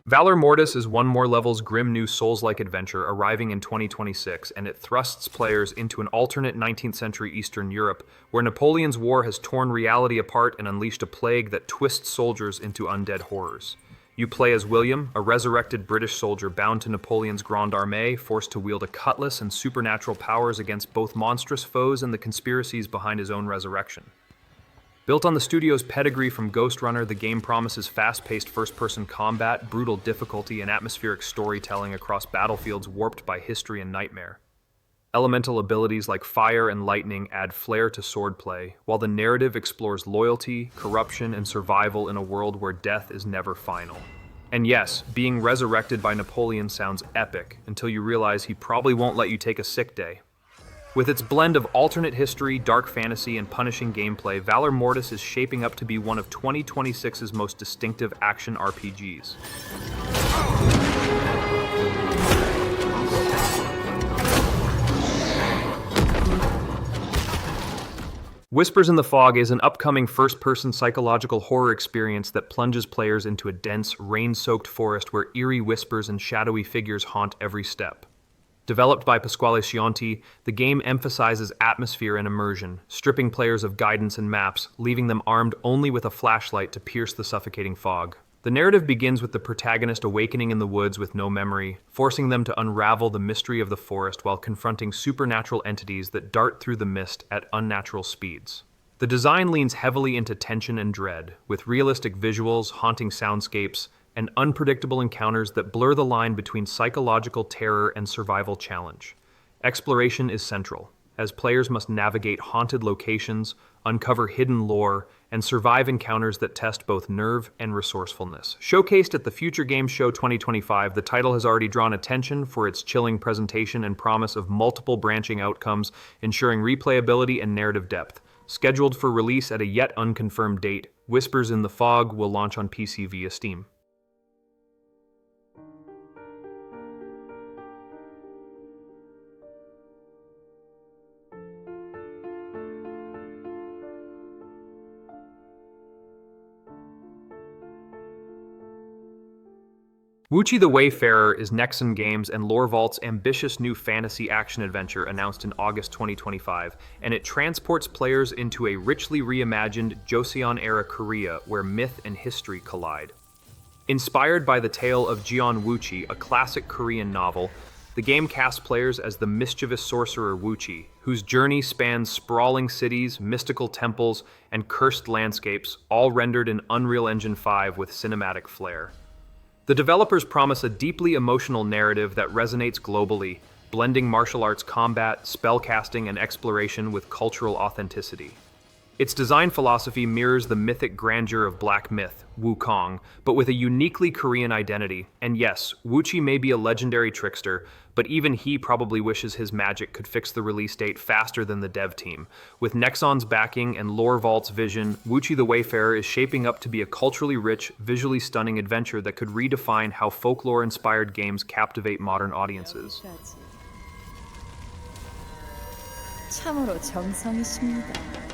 Valor Mortis is one more level's grim new Souls-like adventure arriving in 2026, and it thrusts players into an alternate 19th century Eastern Europe, where Napoleon's war has torn reality apart and unleashed a plague that twists soldiers into undead horrors. You play as William, a resurrected British soldier bound to Napoleon's Grande Armée, forced to wield a cutlass and supernatural powers against both monstrous foes and the conspiracies behind his own resurrection. Built on the studio's pedigree from Ghost Runner, the game promises fast-paced first-person combat, brutal difficulty, and atmospheric storytelling across battlefields warped by history and nightmare. Elemental abilities like fire and lightning add flair to swordplay, while the narrative explores loyalty, corruption, and survival in a world where death is never final. And yes, being resurrected by Napoleon sounds epic, until you realize he probably won't let you take a sick day. With its blend of alternate history, dark fantasy, and punishing gameplay, Valor Mortis is shaping up to be one of 2026's most distinctive action RPGs. Whispers in the Fog is an upcoming first-person psychological horror experience that plunges players into a dense, rain-soaked forest where eerie whispers and shadowy figures haunt every step. Developed by Pasquale Scionti, the game emphasizes atmosphere and immersion, stripping players of guidance and maps, leaving them armed only with a flashlight to pierce the suffocating fog. The narrative begins with the protagonist awakening in the woods with no memory, forcing them to unravel the mystery of the forest while confronting supernatural entities that dart through the mist at unnatural speeds. The design leans heavily into tension and dread, with realistic visuals, haunting soundscapes, and unpredictable encounters that blur the line between psychological terror and survival challenge. Exploration is central. as players must navigate haunted locations, uncover hidden lore, and survive encounters that test both nerve and resourcefulness. Showcased at the Future Games Show 2025, the title has already drawn attention for its chilling presentation and promise of multiple branching outcomes, ensuring replayability and narrative depth. Scheduled for release at a yet unconfirmed date, Whispers in the Fog will launch on PC via Steam. Woochi the Wayfarer is Nexon Games and Lorevault's ambitious new fantasy action-adventure announced in August 2025, and it transports players into a richly reimagined Joseon-era Korea where myth and history collide. Inspired by the tale of Jeon Woochi, a classic Korean novel, the game casts players as the mischievous sorcerer Woochi, whose journey spans sprawling cities, mystical temples, and cursed landscapes, all rendered in Unreal Engine 5 with cinematic flair. The developers promise a deeply emotional narrative that resonates globally, blending martial arts combat, spellcasting, and exploration with cultural authenticity. Its design philosophy mirrors the mythic grandeur of Black myth, Wukong, but with a uniquely Korean identity. And yes, Woochi may be a legendary trickster, but even he probably wishes his magic could fix the release date faster than the dev team. With Nexon's backing and Lorevault's vision, Woochi the Wayfarer is shaping up to be a culturally rich, visually stunning adventure that could redefine how folklore-inspired games captivate modern audiences. 참으로 정성이십니다.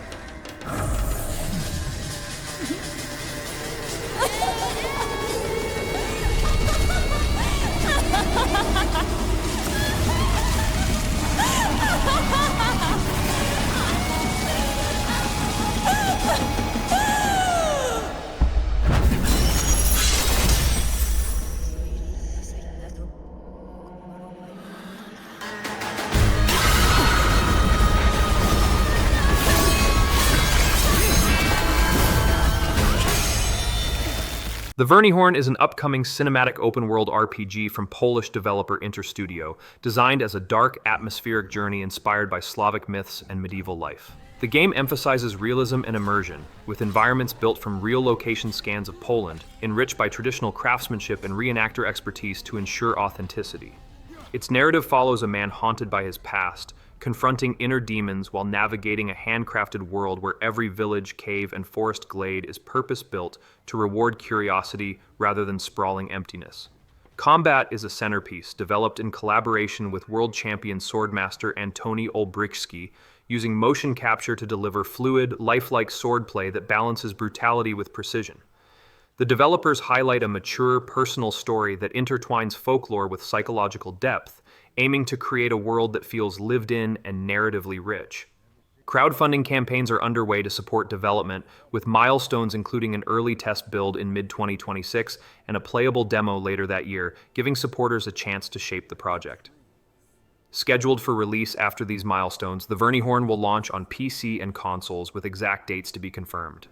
The Vernyhorn is an upcoming cinematic open-world RPG from Polish developer Interstudio, designed as a dark, atmospheric journey inspired by Slavic myths and medieval life. The game emphasizes realism and immersion, with environments built from real location scans of Poland, enriched by traditional craftsmanship and reenactor expertise to ensure authenticity. Its narrative follows a man haunted by his past, confronting inner demons while navigating a handcrafted world where every village, cave, and forest glade is purpose-built to reward curiosity rather than sprawling emptiness. Combat is a centerpiece, developed in collaboration with world champion swordmaster Antoni Olbrychski, using motion capture to deliver fluid, lifelike swordplay that balances brutality with precision. The developers highlight a mature, personal story that intertwines folklore with psychological depth, aiming to create a world that feels lived in and narratively rich. Crowdfunding campaigns are underway to support development, with milestones including an early test build in mid-2026 and a playable demo later that year, giving supporters a chance to shape the project. Scheduled for release after these milestones, the Vernyhorn will launch on PC and consoles with exact dates to be confirmed.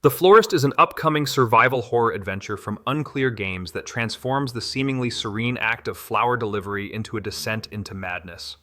The Florist is an upcoming survival horror adventure from Unclear Games that transforms the seemingly serene act of flower delivery into a descent into madness.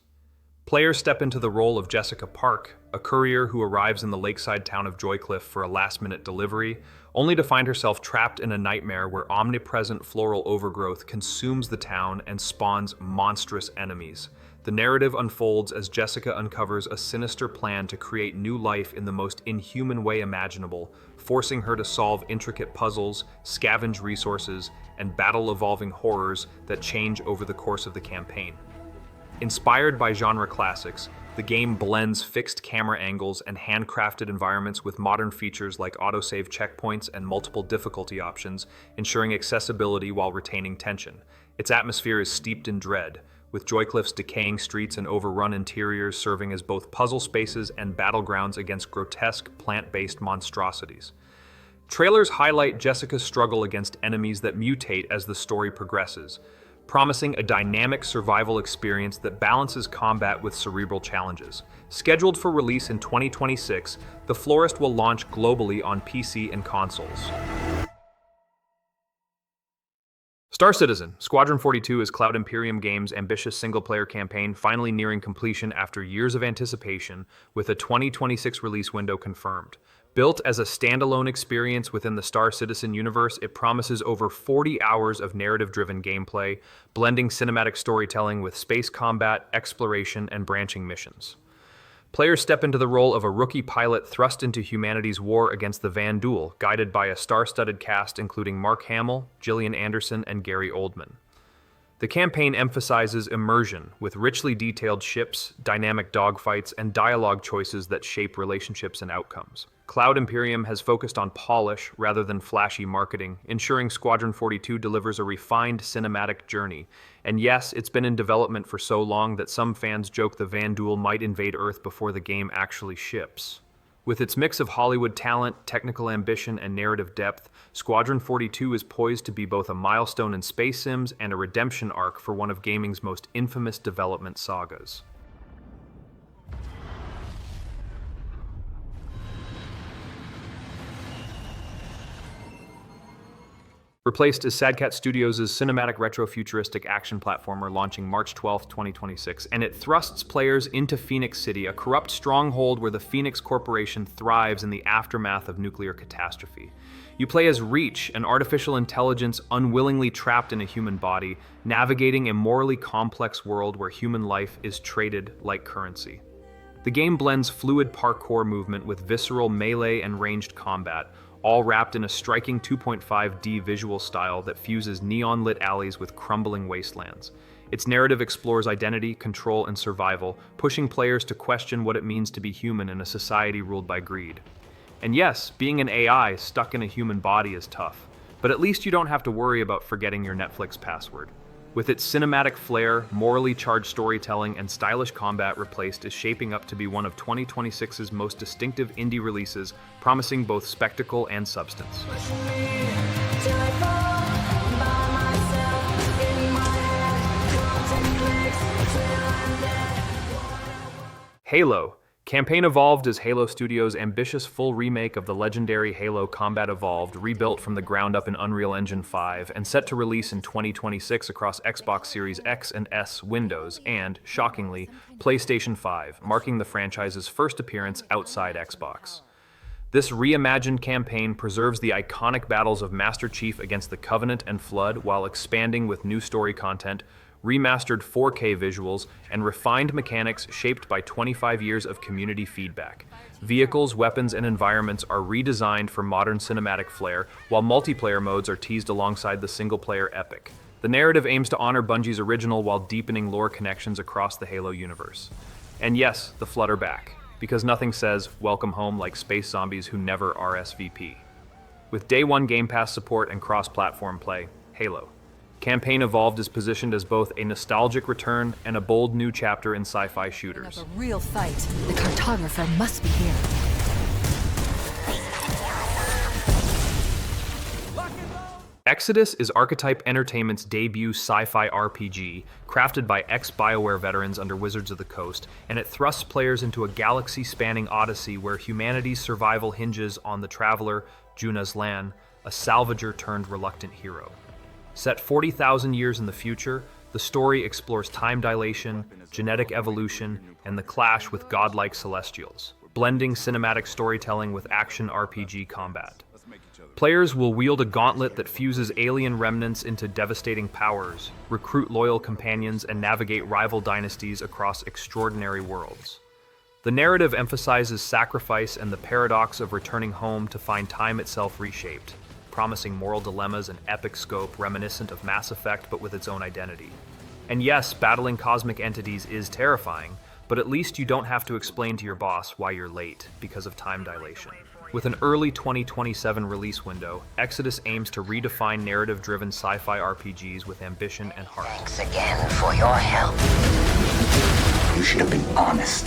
Players step into the role of Jessica Park, a courier who arrives in the lakeside town of Joycliff for a last-minute delivery, only to find herself trapped in a nightmare where omnipresent floral overgrowth consumes the town and spawns monstrous enemies. The narrative unfolds as Jessica uncovers a sinister plan to create new life in the most inhuman way imaginable, forcing her to solve intricate puzzles, scavenge resources, and battle evolving horrors that change over the course of the campaign. Inspired by genre classics, the game blends fixed camera angles and handcrafted environments with modern features like autosave checkpoints and multiple difficulty options, ensuring accessibility while retaining tension. Its atmosphere is steeped in dread, with Joycliff's decaying streets and overrun interiors serving as both puzzle spaces and battlegrounds against grotesque, plant-based monstrosities. Trailers highlight Jessica's struggle against enemies that mutate as the story progresses, promising a dynamic survival experience that balances combat with cerebral challenges. Scheduled for release in 2026, The Florist will launch globally on PC and consoles. Star Citizen, Squadron 42 is Cloud Imperium Games' ambitious single-player campaign finally nearing completion after years of anticipation, with a 2026 release window confirmed. Built as a standalone experience within the Star Citizen universe, it promises over 40 hours of narrative-driven gameplay, blending cinematic storytelling with space combat, exploration, and branching missions. Players step into the role of a rookie pilot thrust into humanity's war against the Vanduul, guided by a star-studded cast including Mark Hamill, Gillian Anderson, and Gary Oldman. The campaign emphasizes immersion, with richly detailed ships, dynamic dogfights, and dialogue choices that shape relationships and outcomes. Cloud Imperium has focused on polish rather than flashy marketing, ensuring Squadron 42 delivers a refined cinematic journey. And yes, it's been in development for so long that some fans joke the Vanduul might invade Earth before the game actually ships. With its mix of Hollywood talent, technical ambition, and narrative depth, Squadron 42 is poised to be both a milestone in space sims and a redemption arc for one of gaming's most infamous development sagas. Replaced is Sadcat Studios' cinematic retro-futuristic action platformer launching March 12, 2026, and it thrusts players into Phoenix City, a corrupt stronghold where the Phoenix Corporation thrives in the aftermath of nuclear catastrophe. You play as Reach, an artificial intelligence unwillingly trapped in a human body, navigating a morally complex world where human life is traded like currency. The game blends fluid parkour movement with visceral melee and ranged combat, all wrapped in a striking 2.5D visual style that fuses neon-lit alleys with crumbling wastelands. Its narrative explores identity, control, and survival, pushing players to question what it means to be human in a society ruled by greed. And yes, being an AI stuck in a human body is tough, but at least you don't have to worry about forgetting your Netflix password. With its cinematic flair, morally charged storytelling, and stylish combat, Replaced is shaping up to be one of 2026's most distinctive indie releases, promising both spectacle and substance. Halo. Campaign Evolved is Halo Studios' ambitious full remake of the legendary Halo Combat Evolved, rebuilt from the ground up in Unreal Engine 5, and set to release in 2026 across Xbox Series X and S, Windows, and, shockingly, PlayStation 5, marking the franchise's first appearance outside Xbox. This reimagined campaign preserves the iconic battles of Master Chief against the Covenant and Flood while expanding with new story content, remastered 4K visuals, and refined mechanics shaped by 25 years of community feedback. Vehicles, weapons, and environments are redesigned for modern cinematic flair, while multiplayer modes are teased alongside the single-player epic. The narrative aims to honor Bungie's original while deepening lore connections across the Halo universe. And yes, the Flood are back, because nothing says welcome home like space zombies who never RSVP. With Day 1 Game Pass support and cross-platform play, Halo. Campaign Evolved is positioned as both a nostalgic return and a bold new chapter in sci-fi shooters. A real fight. The cartographer must be here. Exodus is Archetype Entertainment's debut sci-fi RPG, crafted by ex-BioWare veterans under Wizards of the Coast, and it thrusts players into a galaxy-spanning odyssey where humanity's survival hinges on the traveler, Juna's Lan, a salvager turned reluctant hero. Set 40,000 years in the future, the story explores time dilation, genetic evolution, and the clash with godlike celestials, blending cinematic storytelling with action RPG combat. Players will wield a gauntlet that fuses alien remnants into devastating powers, recruit loyal companions, and navigate rival dynasties across extraordinary worlds. The narrative emphasizes sacrifice and the paradox of returning home to find time itself reshaped, promising moral dilemmas and epic scope reminiscent of Mass Effect but with its own identity. And yes, battling cosmic entities is terrifying, but at least you don't have to explain to your boss why you're late because of time dilation. With an early 2027 release window, Exodus aims to redefine narrative-driven sci-fi RPGs with ambition and heart. Thanks again for your help. You should have been honest.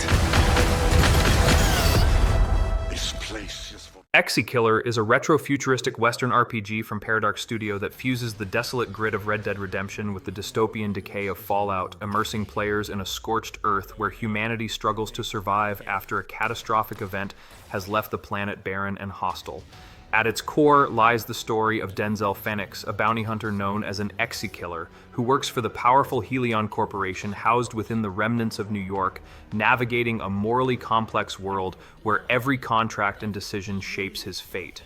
This place is for... Exekiller is a retro-futuristic Western RPG from Paradox Studio that fuses the desolate grid of Red Dead Redemption with the dystopian decay of Fallout, immersing players in a scorched Earth where humanity struggles to survive after a catastrophic event has left the planet barren and hostile. At its core lies the story of Denzel Phoenix, a bounty hunter known as an Exekiller, who works for the powerful Helion Corporation housed within the remnants of New York, navigating a morally complex world where every contract and decision shapes his fate.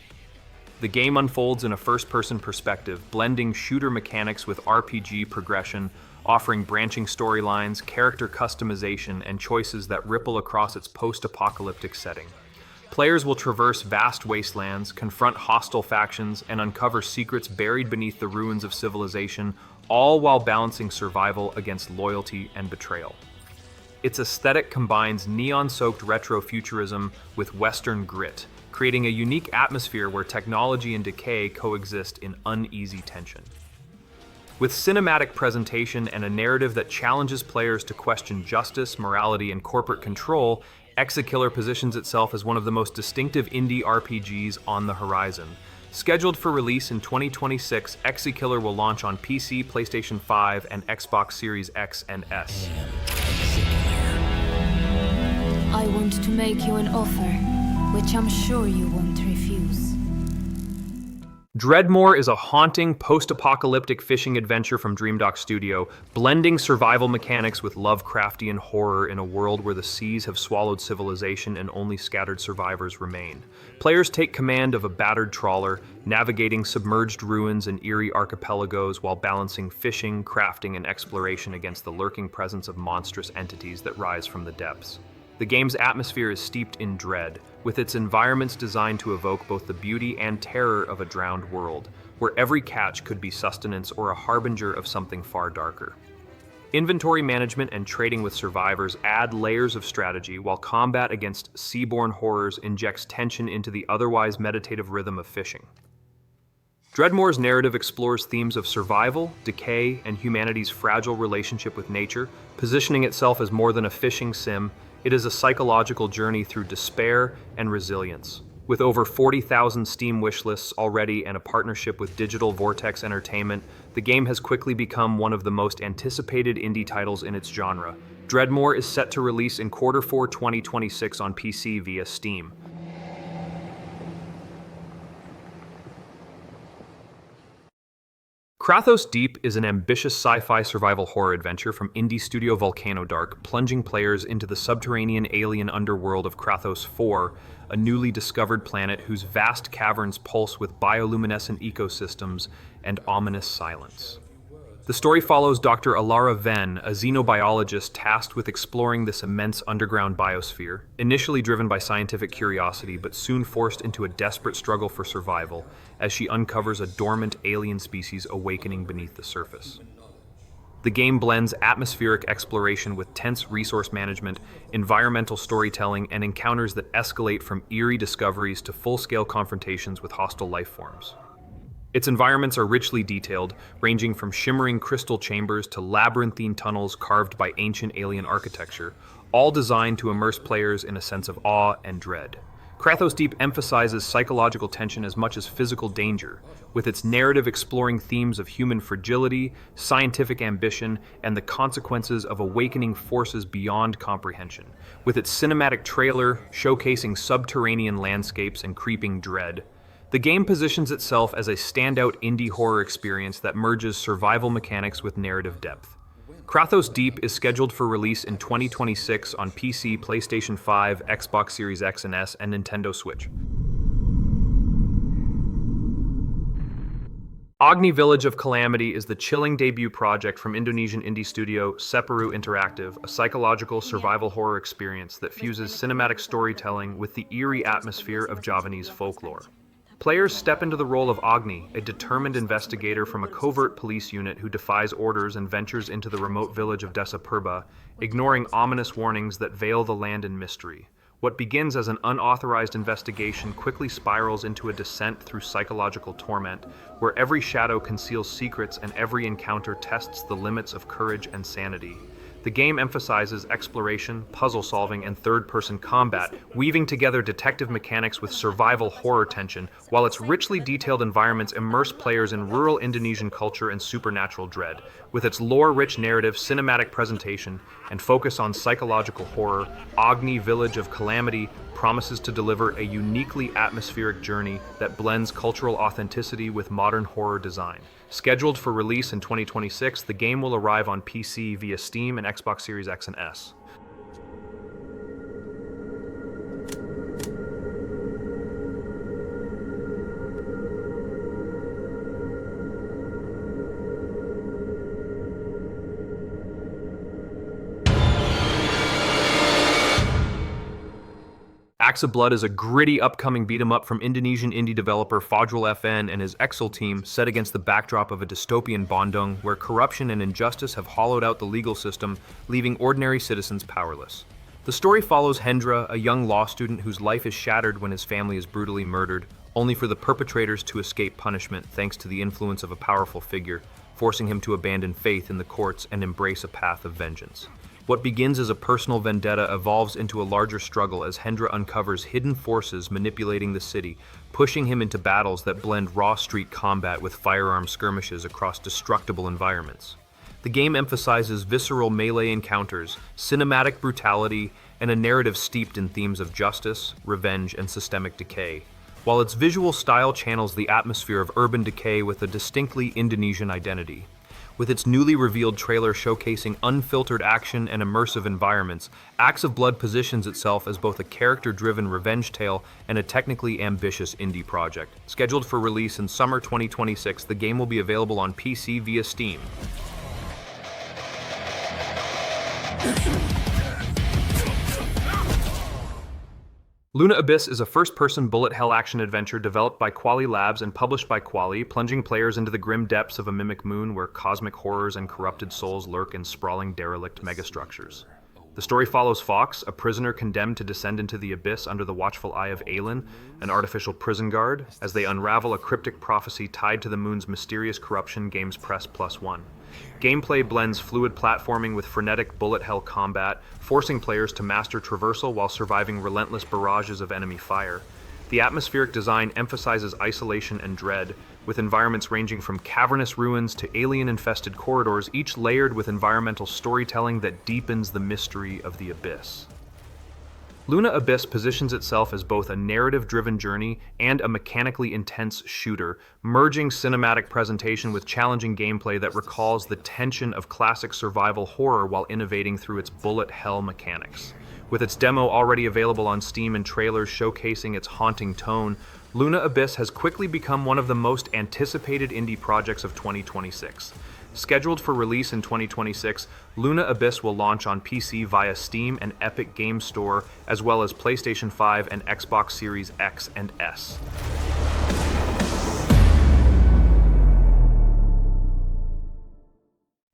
The game unfolds in a first-person perspective, blending shooter mechanics with RPG progression, offering branching storylines, character customization, and choices that ripple across its post-apocalyptic setting. Players will traverse vast wastelands, confront hostile factions, and uncover secrets buried beneath the ruins of civilization, all while balancing survival against loyalty and betrayal. Its aesthetic combines neon-soaked retro-futurism with Western grit, creating a unique atmosphere where technology and decay coexist in uneasy tension. With cinematic presentation and a narrative that challenges players to question justice, morality, and corporate control, Exekiller positions itself as one of the most distinctive indie RPGs on the horizon. Scheduled for release in 2026, Exekiller will launch on PC, PlayStation 5, and Xbox Series X and S. I want to make you an offer, which I'm sure you won't refuse. Dreadmoor is a haunting, post-apocalyptic fishing adventure from Dreadout Studio, blending survival mechanics with Lovecraftian horror in a world where the seas have swallowed civilization and only scattered survivors remain. Players take command of a battered trawler, navigating submerged ruins and eerie archipelagos while balancing fishing, crafting, and exploration against the lurking presence of monstrous entities that rise from the depths. The game's atmosphere is steeped in dread, with its environments designed to evoke both the beauty and terror of a drowned world, where every catch could be sustenance or a harbinger of something far darker. Inventory management and trading with survivors add layers of strategy, while combat against seaborne horrors injects tension into the otherwise meditative rhythm of fishing. Dreadmoor's narrative explores themes of survival, decay, and humanity's fragile relationship with nature, positioning itself as more than a fishing sim. It is a psychological journey through despair and resilience. With over 40,000 Steam wishlists already and a partnership with Digital Vortex Entertainment, the game has quickly become one of the most anticipated indie titles in its genre. Dreadmoor is set to release in Q4 2026 on PC via Steam. Crathos Deep is an ambitious sci-fi survival horror adventure from indie studio Volcano Dark, plunging players into the subterranean alien underworld of Crathos 4, a newly discovered planet whose vast caverns pulse with bioluminescent ecosystems and ominous silence. The story follows Dr. Alara Venn, a xenobiologist tasked with exploring this immense underground biosphere, initially driven by scientific curiosity but soon forced into a desperate struggle for survival as she uncovers a dormant alien species awakening beneath the surface. The game blends atmospheric exploration with tense resource management, environmental storytelling, and encounters that escalate from eerie discoveries to full-scale confrontations with hostile life forms. Its environments are richly detailed, ranging from shimmering crystal chambers to labyrinthine tunnels carved by ancient alien architecture, all designed to immerse players in a sense of awe and dread. Crathos Deep emphasizes psychological tension as much as physical danger, with its narrative exploring themes of human fragility, scientific ambition, and the consequences of awakening forces beyond comprehension, with its cinematic trailer showcasing subterranean landscapes and creeping dread. The game positions itself as a standout indie horror experience that merges survival mechanics with narrative depth. Crathos Deep is scheduled for release in 2026 on PC, PlayStation 5, Xbox Series X and S, and Nintendo Switch. Agni Village of Calamity is the chilling debut project from Indonesian indie studio Separu Interactive, a psychological survival horror experience that fuses cinematic storytelling with the eerie atmosphere of Javanese folklore. Players step into the role of Agni, a determined investigator from a covert police unit who defies orders and ventures into the remote village of Desa Purba, ignoring ominous warnings that veil the land in mystery. What begins as an unauthorized investigation quickly spirals into a descent through psychological torment, where every shadow conceals secrets and every encounter tests the limits of courage and sanity. The game emphasizes exploration, puzzle solving, and third-person combat, weaving together detective mechanics with survival horror tension, while its richly detailed environments immerse players in rural Indonesian culture and supernatural dread. With its lore-rich narrative, cinematic presentation, and focus on psychological horror, Agni Village of Calamity promises to deliver a uniquely atmospheric journey that blends cultural authenticity with modern horror design. Scheduled for release in 2026, the game will arrive on PC via Steam and Xbox Series X and S. Axe of Blood is a gritty upcoming beat-em-up from Indonesian indie developer Fajrul FN and his Exel team, set against the backdrop of a dystopian Bandung where corruption and injustice have hollowed out the legal system, leaving ordinary citizens powerless. The story follows Hendra, a young law student whose life is shattered when his family is brutally murdered, only for the perpetrators to escape punishment thanks to the influence of a powerful figure, forcing him to abandon faith in the courts and embrace a path of vengeance. What begins as a personal vendetta evolves into a larger struggle as Hendra uncovers hidden forces manipulating the city, pushing him into battles that blend raw street combat with firearm skirmishes across destructible environments. The game emphasizes visceral melee encounters, cinematic brutality, and a narrative steeped in themes of justice, revenge, and systemic decay, while its visual style channels the atmosphere of urban decay with a distinctly Indonesian identity. With its newly revealed trailer showcasing unfiltered action and immersive environments, Axe of Blood positions itself as both a character-driven revenge tale and a technically ambitious indie project. Scheduled for release in summer 2026, the game will be available on PC via Steam. Luna Abyss is a first-person bullet hell action adventure developed by Quali Labs and published by Quali, plunging players into the grim depths of a mimic moon where cosmic horrors and corrupted souls lurk in sprawling derelict megastructures. The story follows Fox, a prisoner condemned to descend into the abyss under the watchful eye of Aelin, an artificial prison guard, as they unravel a cryptic prophecy tied to the moon's mysterious corruption. Games Press +1. Gameplay blends fluid platforming with frenetic bullet hell combat, forcing players to master traversal while surviving relentless barrages of enemy fire. The atmospheric design emphasizes isolation and dread, with environments ranging from cavernous ruins to alien-infested corridors, each layered with environmental storytelling that deepens the mystery of the abyss. Luna Abyss positions itself as both a narrative-driven journey and a mechanically intense shooter, merging cinematic presentation with challenging gameplay that recalls the tension of classic survival horror while innovating through its bullet hell mechanics. With its demo already available on Steam and trailers showcasing its haunting tone, Luna Abyss has quickly become one of the most anticipated indie projects of 2026. Scheduled for release in 2026, Luna Abyss will launch on PC via Steam and Epic Games Store, as well as PlayStation 5 and Xbox Series X and S.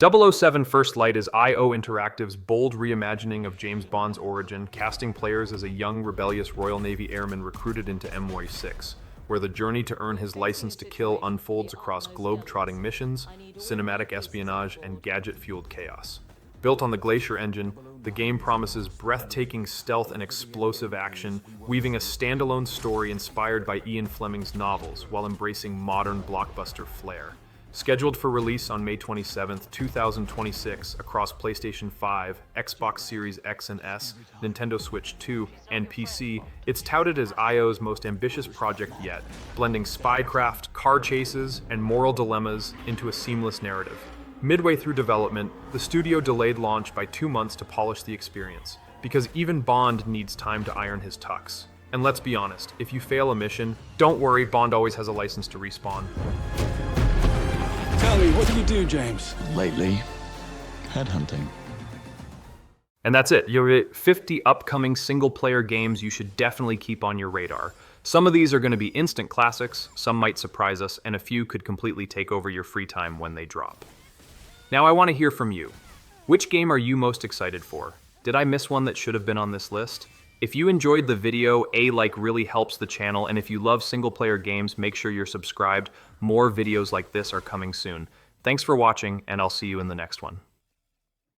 .007 First Light is IO Interactive's bold reimagining of James Bond's origin, casting players as a young, rebellious Royal Navy airman recruited into MY6, where the journey to earn his license to kill unfolds across globe-trotting missions, cinematic espionage, and gadget-fueled chaos. Built on the Glacier engine, the game promises breathtaking stealth and explosive action, weaving a standalone story inspired by Ian Fleming's novels while embracing modern blockbuster flair. Scheduled for release on May 27, 2026 across PlayStation 5, Xbox Series X and S, Nintendo Switch 2, and PC, it's touted as IO's most ambitious project yet, blending spycraft, car chases, and moral dilemmas into a seamless narrative. Midway through development, the studio delayed launch by 2 months to polish the experience, because even Bond needs time to iron his tux. And let's be honest, if you fail a mission, don't worry, Bond always has a license to respawn. Tell me, what do you do, James? Lately, headhunting. And that's it. You're at 50 upcoming single-player games you should definitely keep on your radar. Some of these are going to be instant classics, some might surprise us, and a few could completely take over your free time when they drop. Now I want to hear from you. Which game are you most excited for? Did I miss one that should have been on this list? If you enjoyed the video, a like really helps the channel, and if you love single-player games, make sure you're subscribed. More videos like this are coming soon. Thanks for watching, and I'll see you in the next one.